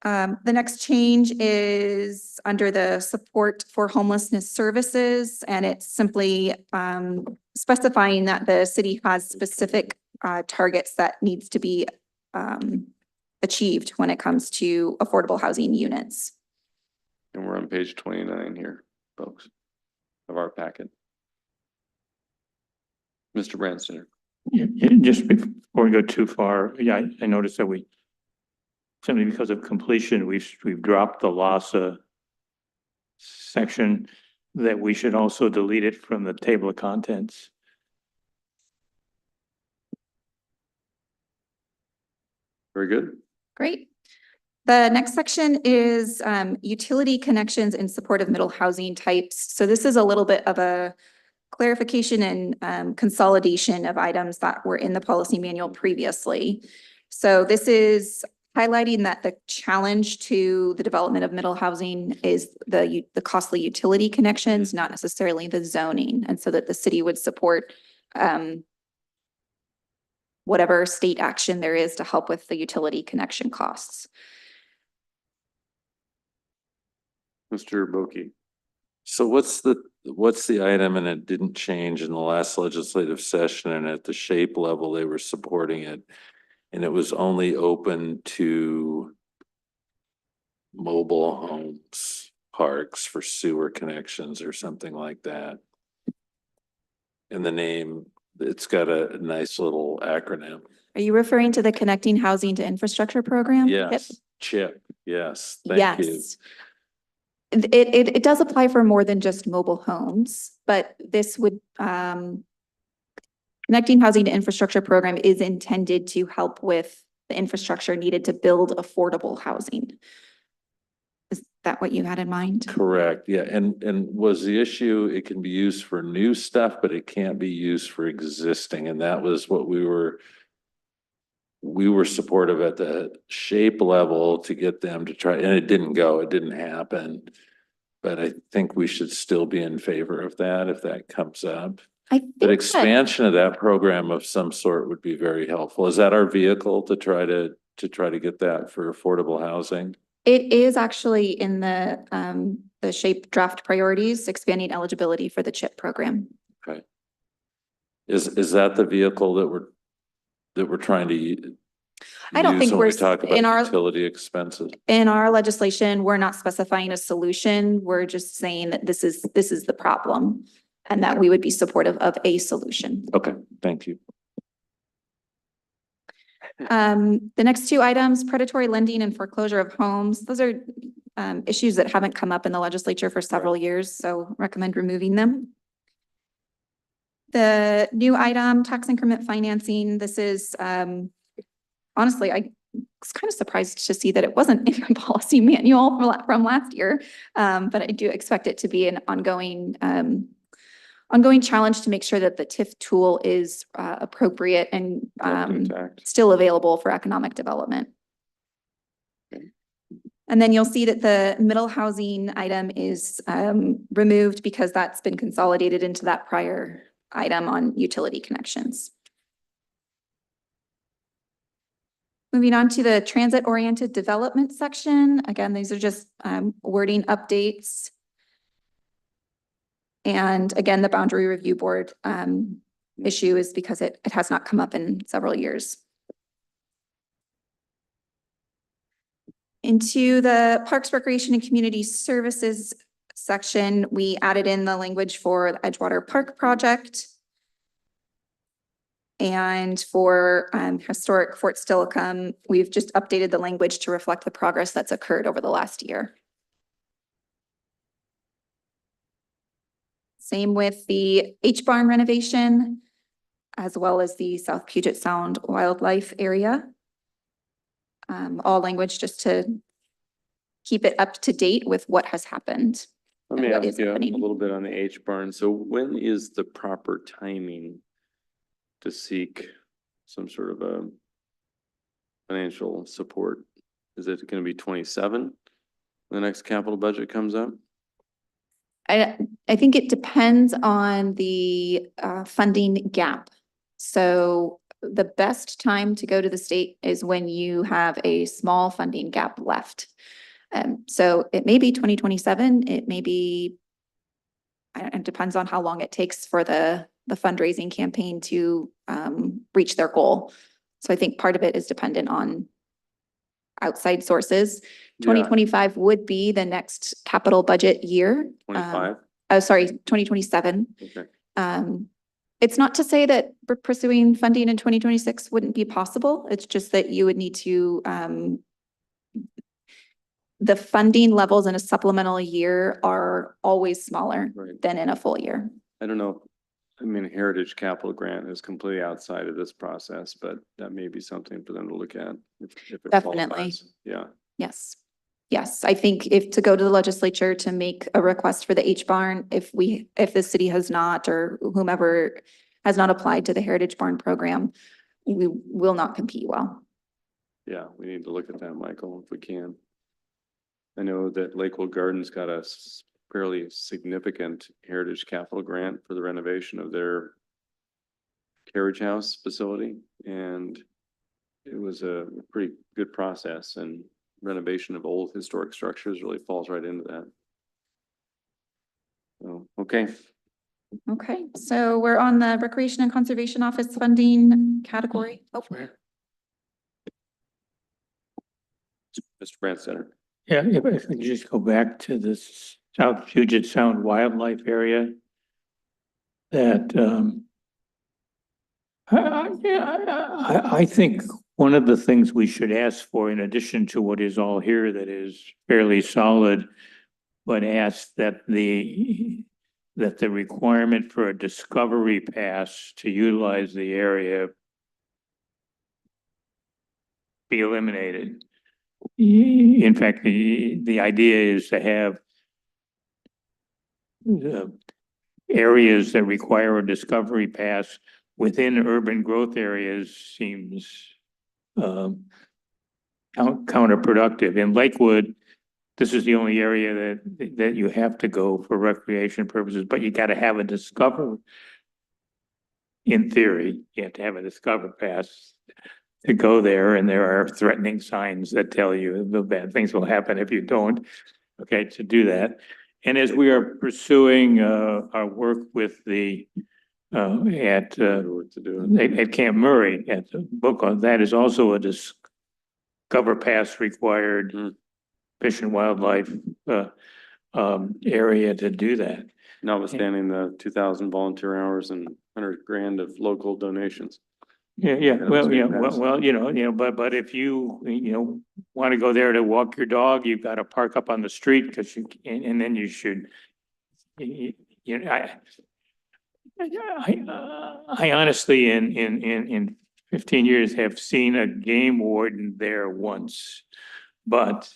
The next change is under the support for homelessness services, and it's simply specifying that the city has specific targets that needs to be achieved when it comes to affordable housing units. And we're on page 29 here, folks, of our packet. Mr. Branstetter. Just before we go too far, yeah, I noticed that simply because of completion, we've dropped the LASA section, that we should also delete it from the table of contents. Very good. Great. The next section is utility connections in support of middle housing types. So this is a little bit of a clarification and consolidation of items that were in the policy manual previously. So this is highlighting that the challenge to the development of middle housing is the costly utility connections, not necessarily the zoning. And so that the city would support whatever state action there is to help with the utility connection costs. Mr. Boki. So what's the item, and it didn't change in the last legislative session, and at the shape level, they were supporting it. And it was only open to mobile homes, parks for sewer connections or something like that. And the name, it's got a nice little acronym. Are you referring to the Connecting Housing to Infrastructure Program? Yes, CHIP, yes, thank you. Yes. It does apply for more than just mobile homes, but this would, Connecting Housing to Infrastructure Program is intended to help with the infrastructure needed to build affordable housing. Is that what you had in mind? Correct, yeah, and was the issue, it can be used for new stuff, but it can't be used for existing, and that was what we were supportive at the shape level to get them to try, and it didn't happen. But I think we should still be in favor of that if that comes up. I think But that expansion of that program of some sort would be very helpful. Is that our vehicle to try to get that for affordable housing? it is actually in the SHAPE draft priorities, expanding eligibility for the CHIP program. Okay. Is that the vehicle that we're trying to I don't use think when we're we talk in about our- utility expenses? In our legislation, we're not specifying a solution. We're just saying that this is the problem and that we would be supportive of a solution. Okay, thank you. The next two items, predatory lending and foreclosure of homes. Those are issues that haven't come up in the legislature for several years, so recommend removing them. The new item, tax increment financing, this is, honestly, I was kind of surprised to see that it wasn't in the policy manual from last year. But I do expect it to be an ongoing challenge to make sure that the TIF tool is appropriate and still available for economic development. And then you'll see that the middle housing item is removed because that's been consolidated into that prior item on utility connections. Moving on to the transit-oriented development section. Again, these are just wording updates. And again, the Boundary Review Board issue is because it has not come up in several years. Into the Parks, Recreation, and Community Services section, we added in the language for the Edgewater Park project. And for historic Fort Steilacoom, we've just updated the language to reflect the progress that's occurred over the last year. Same with the H-Barn renovation, as well as the South Puget Sound Wildlife Area. All language just to keep it up to date with what has happened. Let me and what ask is you a happening. little bit on the H-Barn. So when is the proper timing to seek some sort of a financial support? Is it going to be 27? The next capital budget comes up? I think it depends on the funding gap. So the best time to go to the state is when you have a small funding gap left. So it may be 2027, it may be, it depends on how long it takes for the fundraising campaign to reach their goal. So I think part of it is dependent on outside sources. 2025 would be the next capital budget year. 25? Oh, sorry, 2027. Okay. It's not to say that pursuing funding in 2026 wouldn't be possible. It's just that you would need to, the funding levels in a supplemental year are always smaller Right. than in a full year. I don't know. I mean, Heritage Capital Grant is completely outside of this process, but that may be something for them to look at. If it Definitely. qualifies. Yeah. Yes. Yes, I think if to go to the legislature to make a request for the H-Barn, if the city has not, or whomever has not applied to the Heritage Barn program, we will not compete well. Yeah, we need to look at that, Michael, if we can. I know that Lakewood Gardens got a fairly significant Heritage Capital grant for the renovation of their carriage house facility, and it was a pretty good process, and renovation of old historic structures really falls right into that. So, okay, Okay, so we're on the Recreation and Conservation Office funding category. Oh, Mr. Branstetter. Yeah, if I could just go back to this South Puget Sound wildlife area. That, I think one of the things we should ask for, in addition to what is all here that is fairly solid, but ask that the requirement for a discovery pass to utilize the area be eliminated. In fact, the idea is to have areas that require a discovery pass within urban growth areas seems counterproductive. In Lakewood, this is the only area that you have to go for recreation purposes, but you gotta have a discover. In theory, you have to have a discover pass to go there, and there are threatening signs that tell you the bad things will happen if you don't. Okay, to do that. And as we are pursuing our work with the at Camp Murray at the book on that is also a discover pass required fish and wildlife area to do that. Notwithstanding the 2,000 volunteer hours and 100 grand of local donations. Yeah, well, Yeah, but if you want to go there to walk your dog, you've got to park up on the street because and then you should, I honestly, in 15 years have seen a game warden there once. But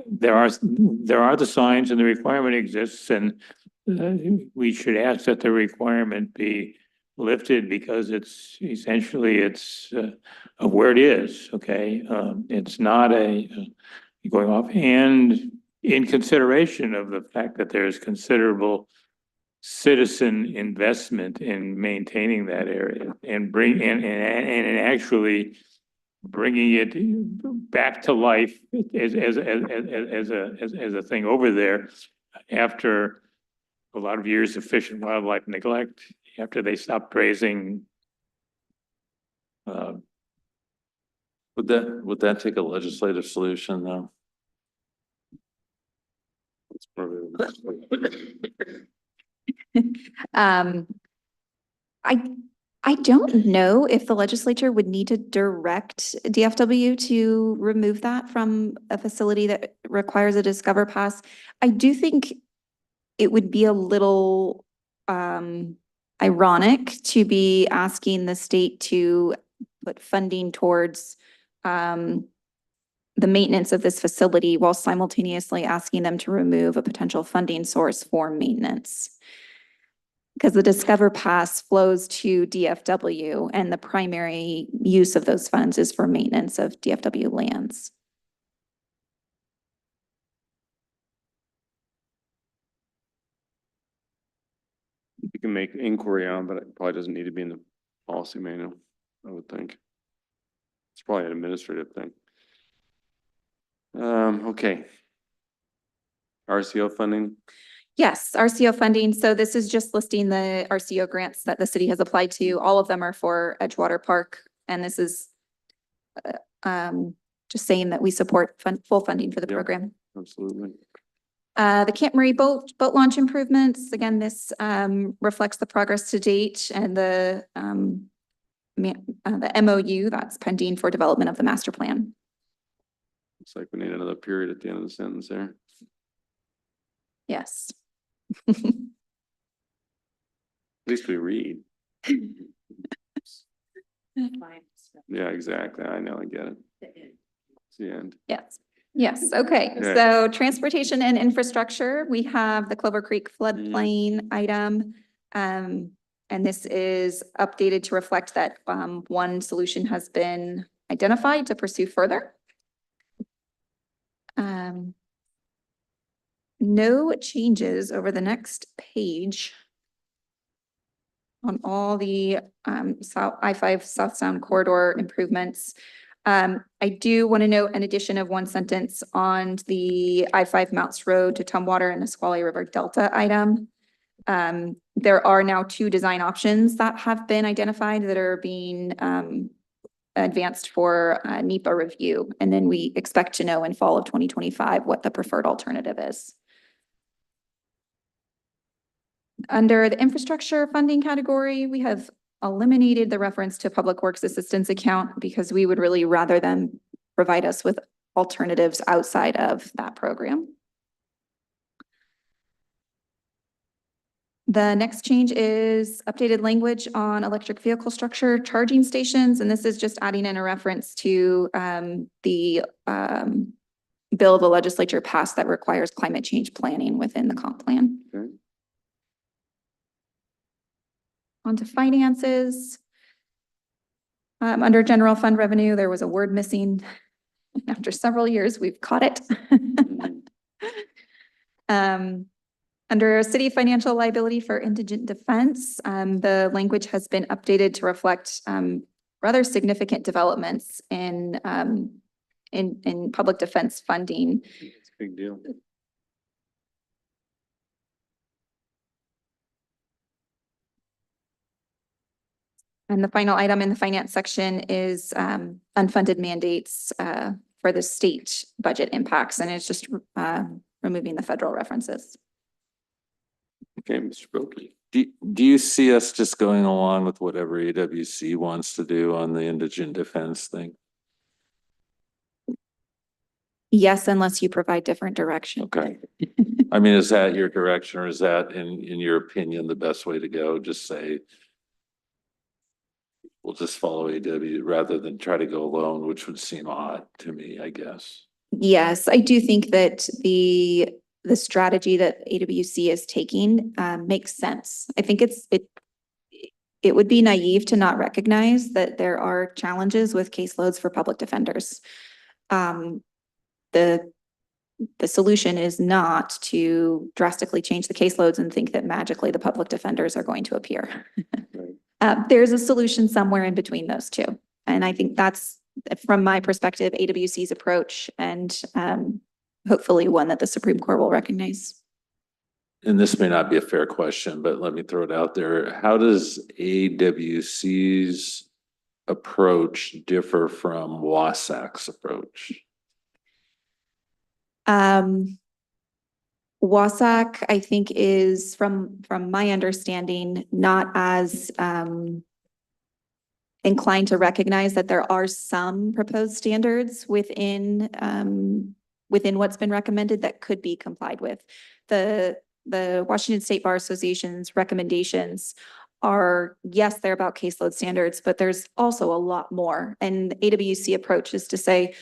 there are the signs and the requirement exists, and we should ask that the requirement be lifted because it's essentially of where it is, okay? It's not going off, and in consideration of the fact that there's considerable citizen investment in maintaining that area and actually bringing it back to life as a thing over there after a lot of years of fish and wildlife neglect, after they stopped grazing. Would that take a legislative solution though? It's probably. I don't know if the legislature would need to direct DFW to remove that from a facility that requires a Discover Pass. I do think it would be a little ironic to be asking the state to put funding towards the maintenance of this facility while simultaneously asking them to remove a potential funding source for maintenance. Because the Discover Pass flows to DFW and the primary use of those funds is for maintenance of DFW lands. You can make inquiry on, but it probably doesn't need to be in the policy manual, I would think. It's probably an administrative thing. Okay. RCO funding. Yes, RCO funding. So this is just listing the RCO grants that the city has applied to. All of them are for Edgewater Park. And this is just saying that we support full funding for the Yep. program. Absolutely. The Camp Murray boat launch improvements. Again, this reflects the progress to date and the MOU that's pending for development of the master plan. Looks like we need another period at the end of the sentence there. Yes. At least we read. Yeah, exactly. I know, I get it. It's the end. Yes. Yes. Okay. Okay. So transportation and infrastructure, we have the Clover Creek floodplain item. And this is updated to reflect that one solution has been identified to pursue further. No changes over the next page on all the South I-5 South Sound corridor improvements. I do want to note an addition of one sentence on the I-5 Mounts Road to Tumwater and Nisqually River Delta item. There are now 2 design options that have been identified that are being advanced for NEPA review. And then we expect to know in fall of 2025 what the preferred alternative is. Under the infrastructure funding category, we have eliminated the reference to Public Works Assistance account because we would really rather them provide us with alternatives outside of that program. The next change is updated language on electric vehicle structure charging stations, and this is just adding in a reference to the bill the legislature passed that requires climate change planning within the comp plan. Okay. On to finances. Under general fund revenue, there was a word missing. After several years, we've caught it. Under city financial liability for indigent defense, the language has been updated to reflect rather significant developments in public defense funding. It's a big deal. And the final item in the finance section is unfunded mandates for the state budget impacts, and it's just removing the federal references. Okay, Mr. Brokey. Do you see us just going along with whatever AWC wants to do on the indigent defense thing? Yes, unless you provide different direction. Okay. I mean, is that your direction, or is that in your opinion, the best way to go? Just say, we'll just follow AW rather than try to go alone, which would seem odd to me, I guess. Yes, I do think that the strategy that AWC is taking makes sense. I think it would be naive to not recognize that there are challenges with caseloads for public defenders. The solution is not to drastically change the caseloads and think that magically the public defenders are going to appear. There's a solution somewhere in between those two. And I think that's, from my perspective, AWC's approach, and hopefully one that the Supreme Court will recognize. And this may not be a fair question, but let me throw it out there. How does AWC's approach differ from WASAC's approach? WASAC, I think, is from my understanding, not as inclined to recognize that there are some proposed standards within what's been recommended that could be complied with. The Washington State Bar Association's recommendations are, yes, they're about caseload standards, but there's also a lot more. And the AWC approach is to say,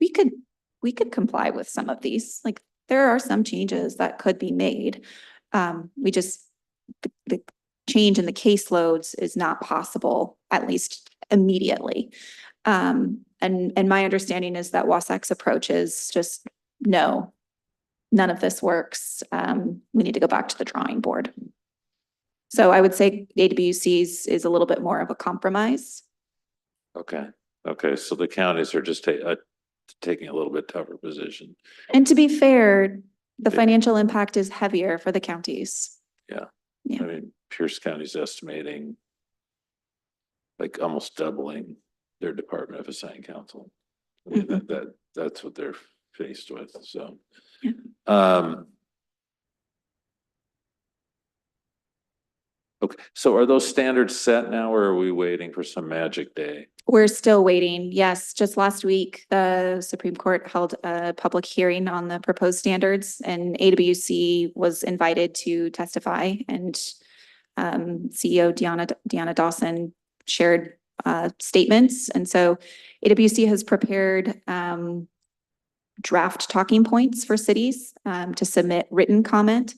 we could comply with some of these. Like, there are some changes that could be made. We just, the change in the caseloads is not possible, at least immediately. And my understanding is that WASAC's approach is just, no, none of this works. We need to go back to the drawing board. So I would say AWC's is a little bit more of a compromise. Okay. Okay. So the counties are just taking a little bit tougher position. And to be fair, the financial impact is heavier for the counties. Yeah. Yeah. I mean, Pierce County's estimating like almost doubling their Department of Assigned Counsel. I mean, that's what they're faced with. So, Yeah. Okay, so are those standards set now, or are we waiting for some magic day? We're still waiting. Yes, just last week, the Supreme Court held a public hearing on the proposed standards, and AWC was invited to testify, and CEO Deanna Dawson shared statements. And so AWC has prepared draft talking points for cities to submit written comment.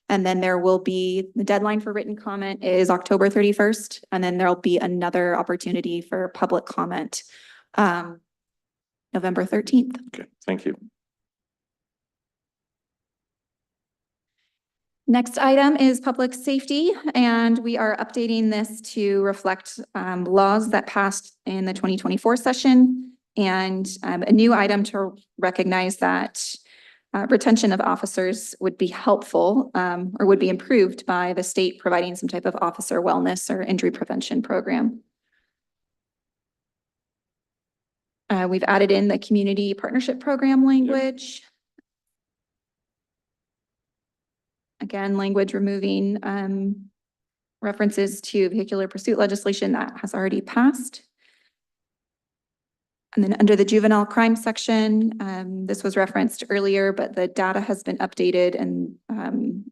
And then there will be, the deadline for written comment is October 31st. And then there'll be another opportunity for public comment November 13th. Okay, thank you. Next item is public safety, and we are updating this to reflect laws that passed in the 2024 session and a new item to recognize that retention of officers would be helpful or would be improved by the state providing some type of officer wellness or injury prevention program. We've added in the community partnership program language. Again, language removing references to vehicular pursuit legislation that has already passed. And then under the juvenile crime section, this was referenced earlier, but the data has been updated and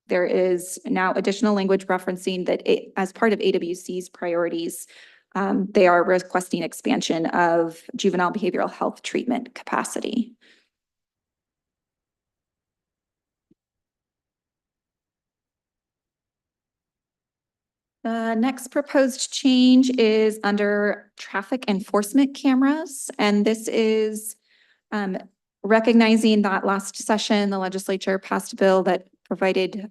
there is now additional language referencing that as part of AWC's priorities, they are requesting expansion of juvenile behavioral health treatment capacity. The next proposed change is under traffic enforcement cameras, and this is recognizing that last session, the legislature passed a bill that provided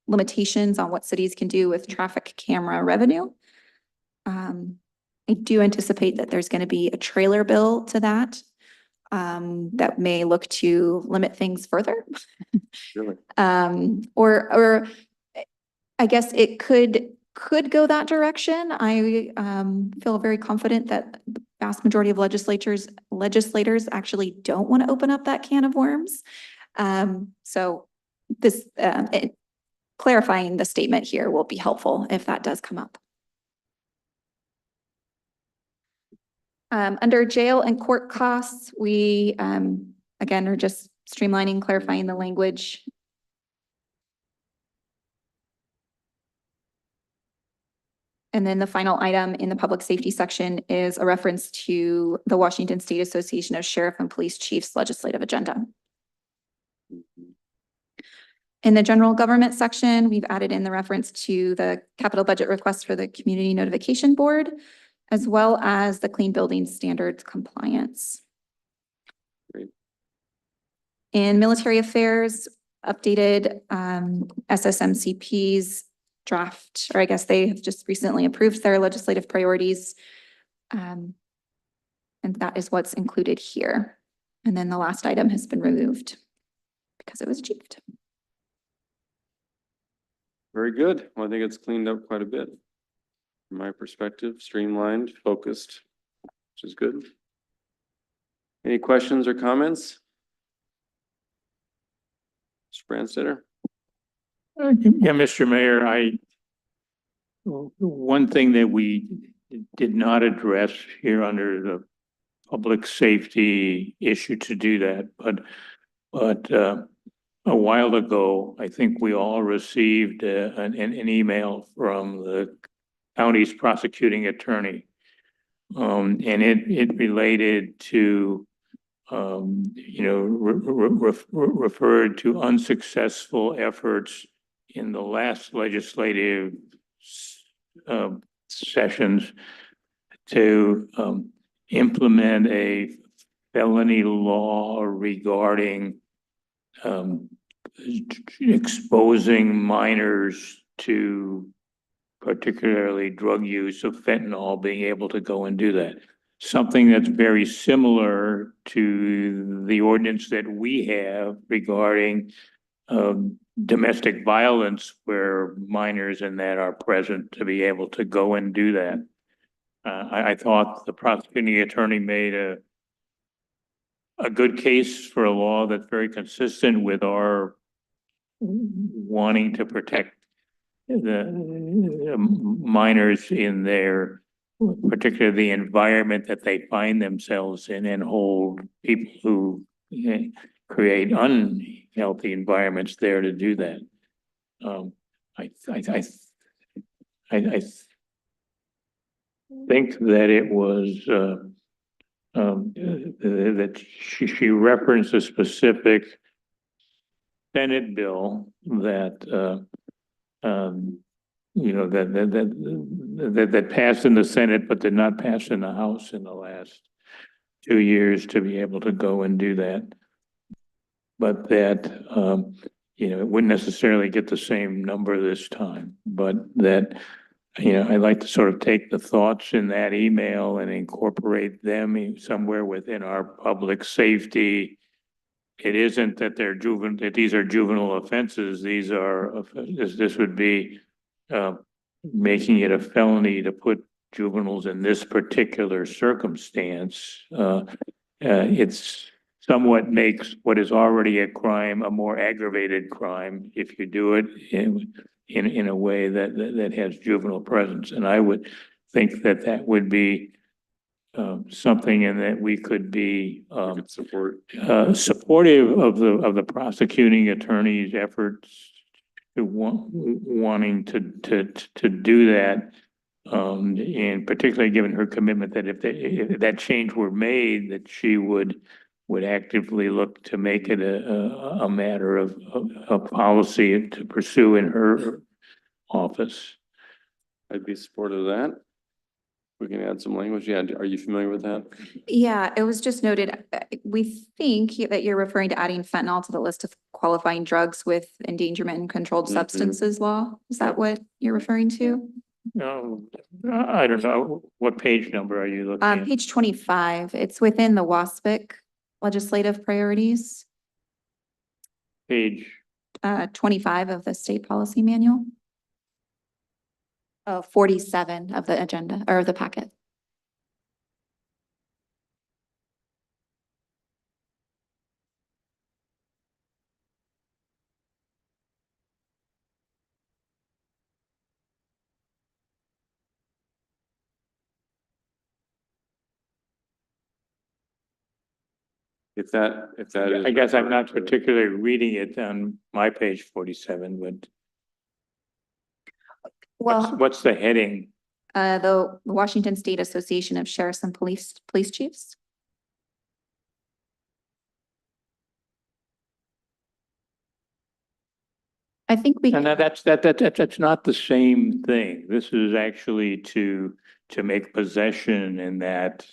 limitations on what cities can do with traffic camera revenue. I do anticipate that there's going to be a trailer bill to that that may look to limit things further. Really? Or I guess it could go that direction. I feel very confident that the vast majority of legislators actually don't want to open up that can of worms. So this clarifying the statement here will be helpful if that does come up. Under jail and court costs, we again are just streamlining, clarifying the language. And then the final item in the public safety section is a reference to the Washington State Association of Sheriff and Police Chiefs legislative agenda. In the general government section, we've added in the reference to the capital budget request for the Community Notification Board, as well as the Clean Building Standards compliance. Great. In military affairs, updated SSMCP's draft, or I guess they have just recently approved their legislative priorities. And that is what's included here. And then the last item has been removed because it was achieved. Very good. Well, I think it's cleaned up quite a bit. From my perspective, streamlined, focused, which is good. Any questions or comments? Mr. Branstetter? Yeah, Mr. Mayor, one thing that we did not address here under the public safety issue to do that, but a while ago, I think we all received an email from the county's prosecuting attorney. And it related to referred to unsuccessful efforts in the last legislative sessions to implement a felony law regarding exposing minors to particularly drug use of fentanyl, being able to go and do that. Something that's very similar to the ordinance that we have regarding domestic violence, where minors in that are present, to be able to go and do that. I thought the prosecuting attorney made a good case for a law that's very consistent with our wanting to protect the minors in their, particularly the environment that they find themselves in, and hold people who create unhealthy environments there to do that. I think that it was that she referenced a specific Senate bill that that passed in the Senate, but did not pass in the House in the last 2 years to be able to go and do that. But that, it wouldn't necessarily get the same number this time, but that, I'd like to sort of take the thoughts in that email and incorporate them somewhere within our public safety. It isn't that that these are juvenile offenses. These are, this would be, making it a felony to put juveniles in this particular circumstance. It's somewhat makes what is already a crime a more aggravated crime if you do it in a way that has juvenile presence. And I would think that would be something in that we could be supportive of the prosecuting attorney's efforts to wanting to do that. And particularly given her commitment that if that change were made, that she would actively look to make it a matter of policy to pursue in her office. I'd be supportive of that. We can add some language. Yeah, are you familiar with that? Yeah, it was just noted, we think that you're referring to adding fentanyl to the list of qualifying drugs with endangerment and controlled substances law. Is that what you're referring to? No, I don't know. What page number are you looking at? Page 25, it's within the WASPIC legislative priorities, Page, 25 of the state policy manual. 47 of the agenda or the packet. If that is. I guess I'm not particularly reading it on my page 47, but Well, what's the heading? the Washington State Association of Sheriffs and Police Chiefs. I think we. And that's not the same thing. This is actually to make possession in that.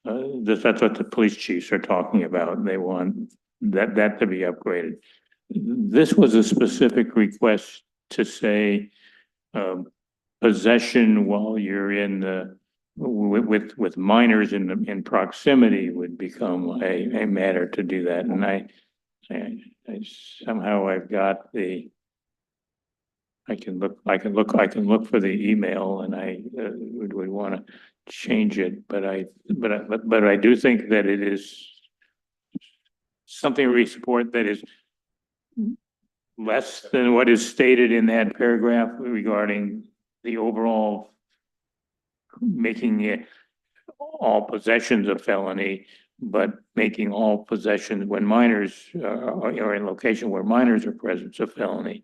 That's what the police chiefs are talking about, and they want that to be upgraded. This was a specific request to say, possession while you're in the, with minors in proximity would become a matter to do that. And I somehow I've got I can look for the email, and I would want to change it, but I do think that it is something we support that is less than what is stated in that paragraph regarding the overall making it all possessions a felony, but making all possessions when minors are in location where minors are present a felony.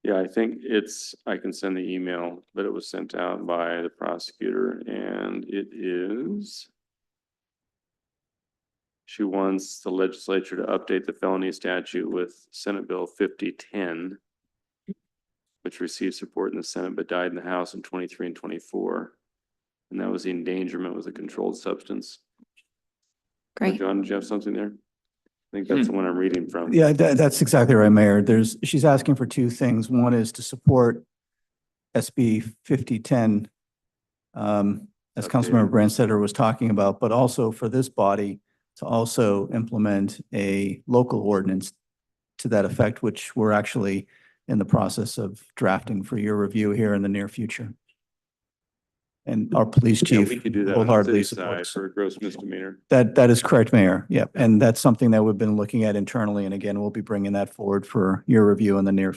Yeah, I think I can send the email, but it was sent out by the prosecutor, and it is. She wants the legislature to update the felony statute with Senate Bill 5010, which received support in the Senate but died in the House in 23 and 24. And that was the endangerment with a controlled substance. Great. John, did you have something there? I think that's the one I'm reading from. Yeah, that's exactly right, Mayor. She's asking for two things. One is to support SB 5010, as Councilmember Branstetter was talking about, but also for this body to also implement a local ordinance to that effect, which we're actually in the process of drafting for your review here in the near future. And our police Yeah, chief we could do that on the wholeheartedly city side supports. for a gross misdemeanor. That is correct, Mayor. Yep. And that's something that we've been looking at internally. And again, we'll be bringing that forward for your review in the near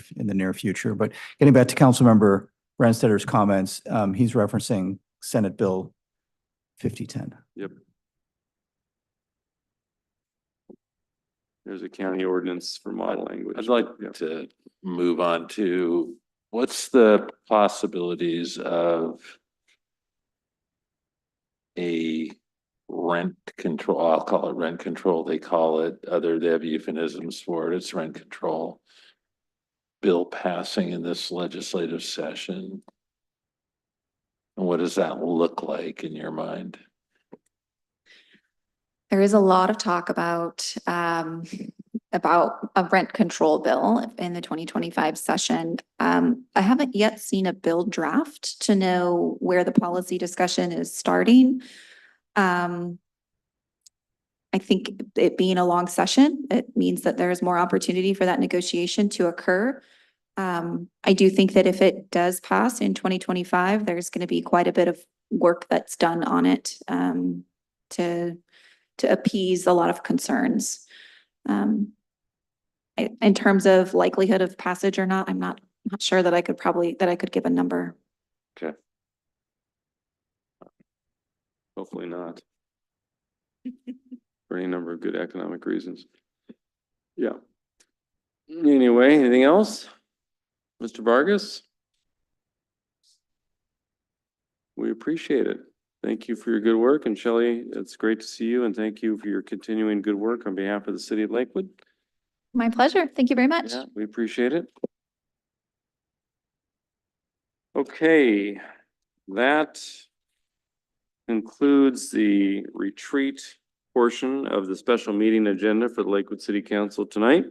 future. But getting back to Councilmember Branstetter's comments, he's referencing Senate Bill 5010. Yep. There's a county ordinance for model language. I'd like Yep. to move on to what's the possibilities of a rent control. I'll call it rent control. They call it other, they have euphemisms for it. It's rent control bill passing in this legislative session. And what does that look like in your mind? There is a lot of talk about a rent control bill in the 2025 session. I haven't yet seen a bill draft to know where the policy discussion is starting. I think it being a long session, it means that there is more opportunity for that negotiation to occur. I do think that if it does pass in 2025, there's going to be quite a bit of work that's done on it to appease a lot of concerns. In terms of likelihood of passage or not, I'm not sure that I could give a number. Okay. Hopefully not. For any number of good economic reasons. Yeah. Anyway, anything else? Mr. Vargas? We appreciate it. Thank you for your good work. And Shelley, it's great to see you and thank you for your continuing good work on behalf of the city of Lakewood. My pleasure. Thank you very much. Yeah, we appreciate it. Okay, that concludes the retreat portion of the special meeting agenda for the Lakewood City Council tonight.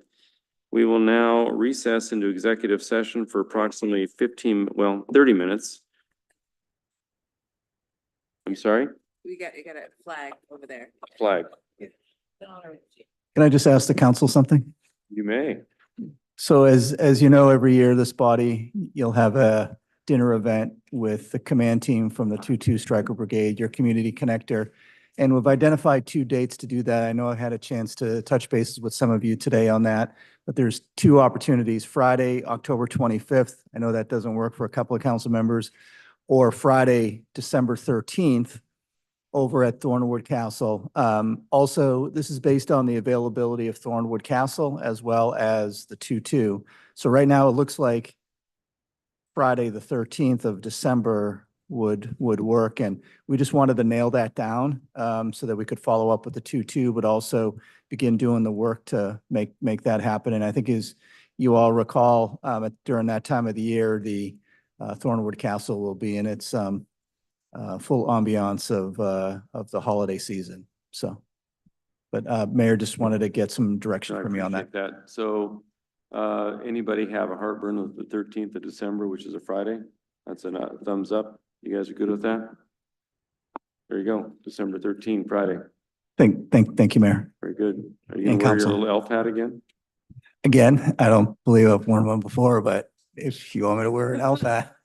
We will now recess into executive session for approximately 30 minutes. I'm sorry? You got a flag over there. Flag. Can I just ask the council something? You may. So as you know, every year this body, you'll have a dinner event with the command team from the 2-2 Stryker Brigade, your community connector. And we've identified 2 dates to do that. I know I've had a chance to touch bases with some of you today on that, but there's 2 opportunities. Friday, October 25th. I know that doesn't work for a couple of council members. Or Friday, December 13th, over at Thornwood Castle. Also, this is based on the availability of Thornwood Castle as well as the 2-2. So right now, it looks like Friday, the 13th of December would work. And we just wanted to nail that down so that we could follow up with the 2-2, but also begin doing the work to make that happen. And I think as you all recall, during that time of the year, the Thornwood Castle will be in its full ambiance of the holiday season. So, but Mayor just wanted to get some direction I from you on that. appreciate that. So, anybody have a heartburn with the 13th of December, which is a Friday? That's a thumbs up. You guys are good with that? There you go. December 13th, Friday. Thank you, Mayor. Very good. Are you And gonna wear your council. little elf hat again? Again, I don't believe I've worn one before, but if you want me to wear an elf hat.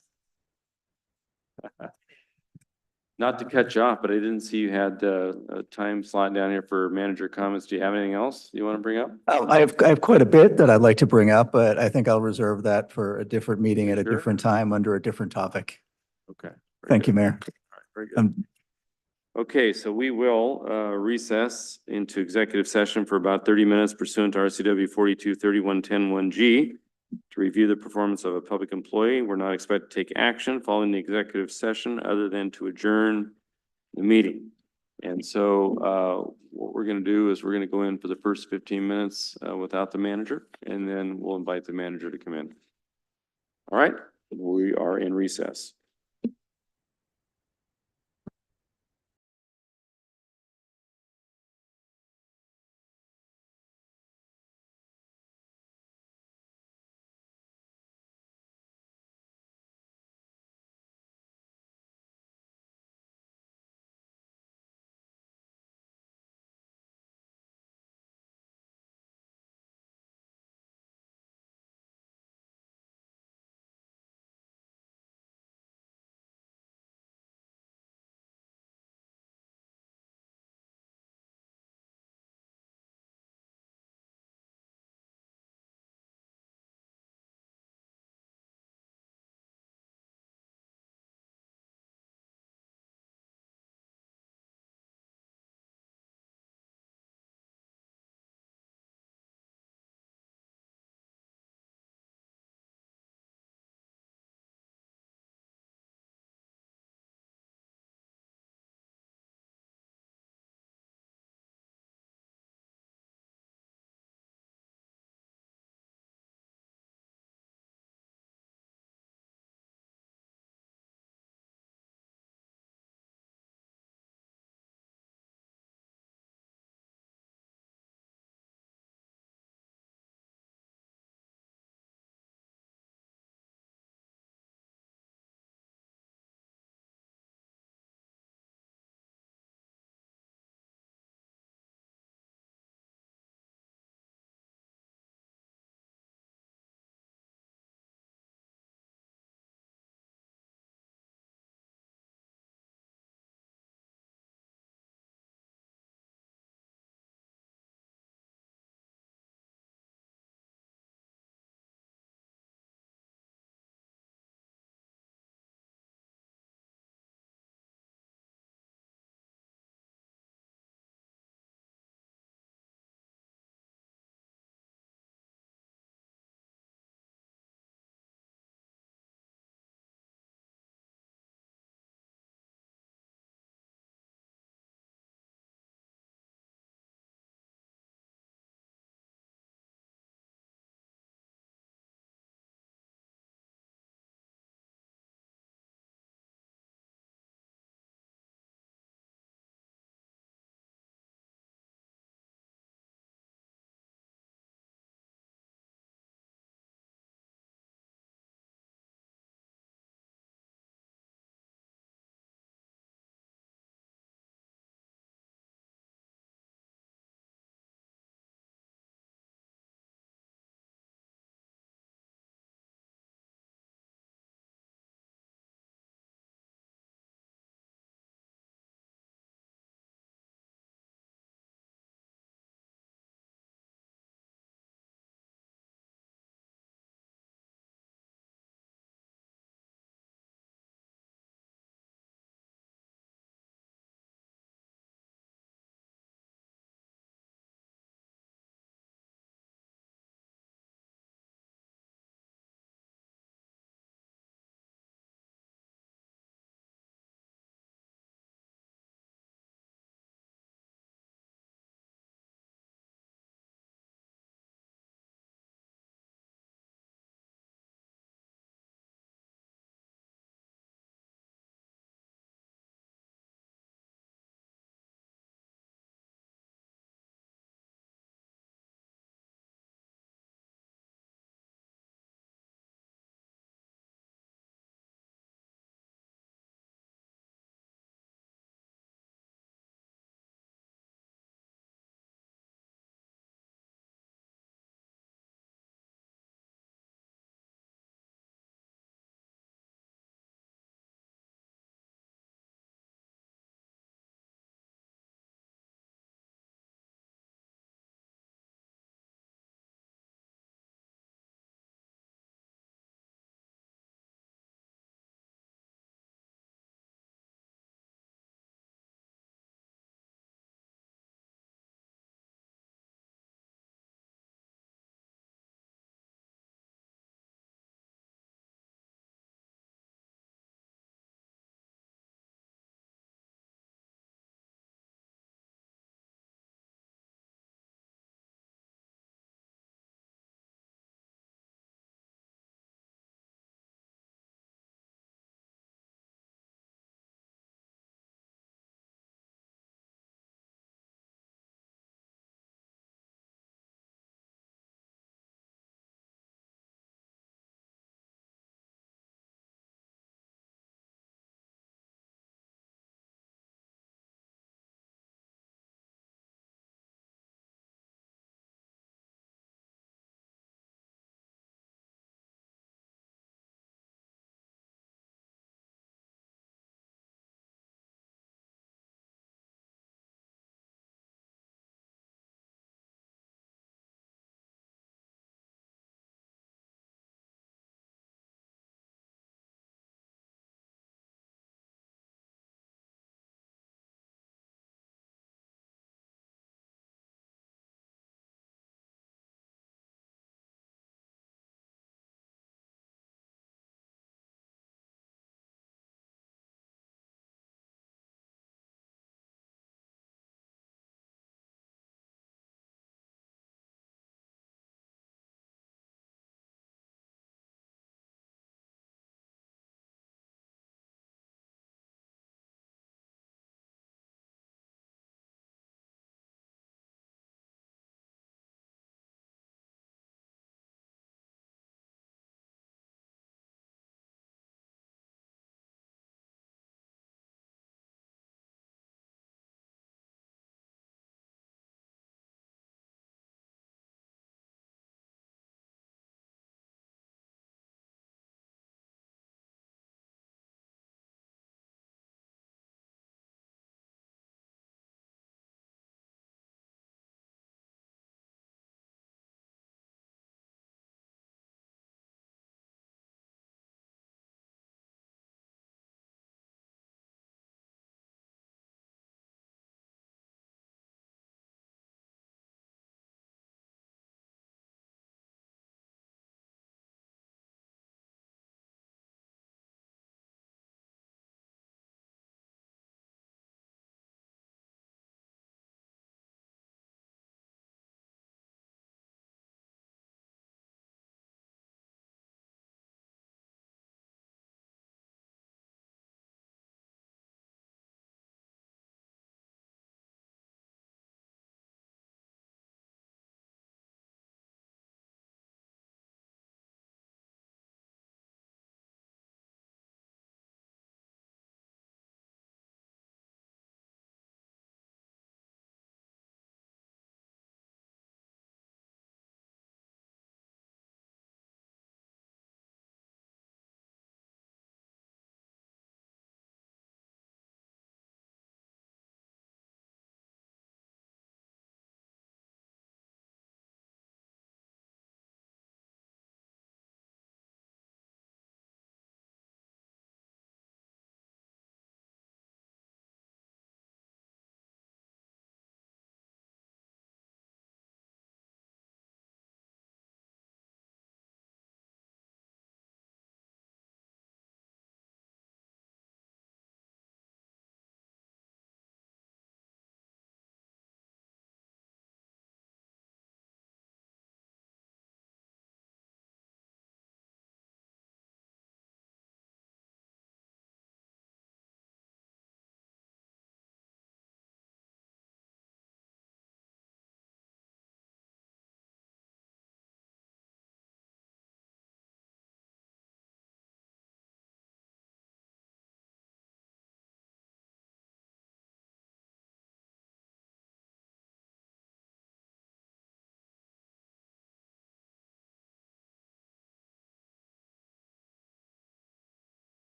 Not to cut you off, but I didn't see you had a time slot down here for manager comments. Do you have anything else you want to bring up? I have quite a bit that I'd like to bring up, but I think I'll reserve that for a different meeting at a Sure. different time under a different topic. Okay. Very Thank you, good. Mayor. All right, very good. Okay, so we will recess into executive session for about 30 minutes pursuant to RCW 4231.10.1G to review the performance of a public employee. We're not expected to take action following the executive session other than to adjourn the meeting. And so what we're going to do is we're going to go in for the first 15 minutes without the manager, and then we'll invite the manager to come in. All right, we are in recess.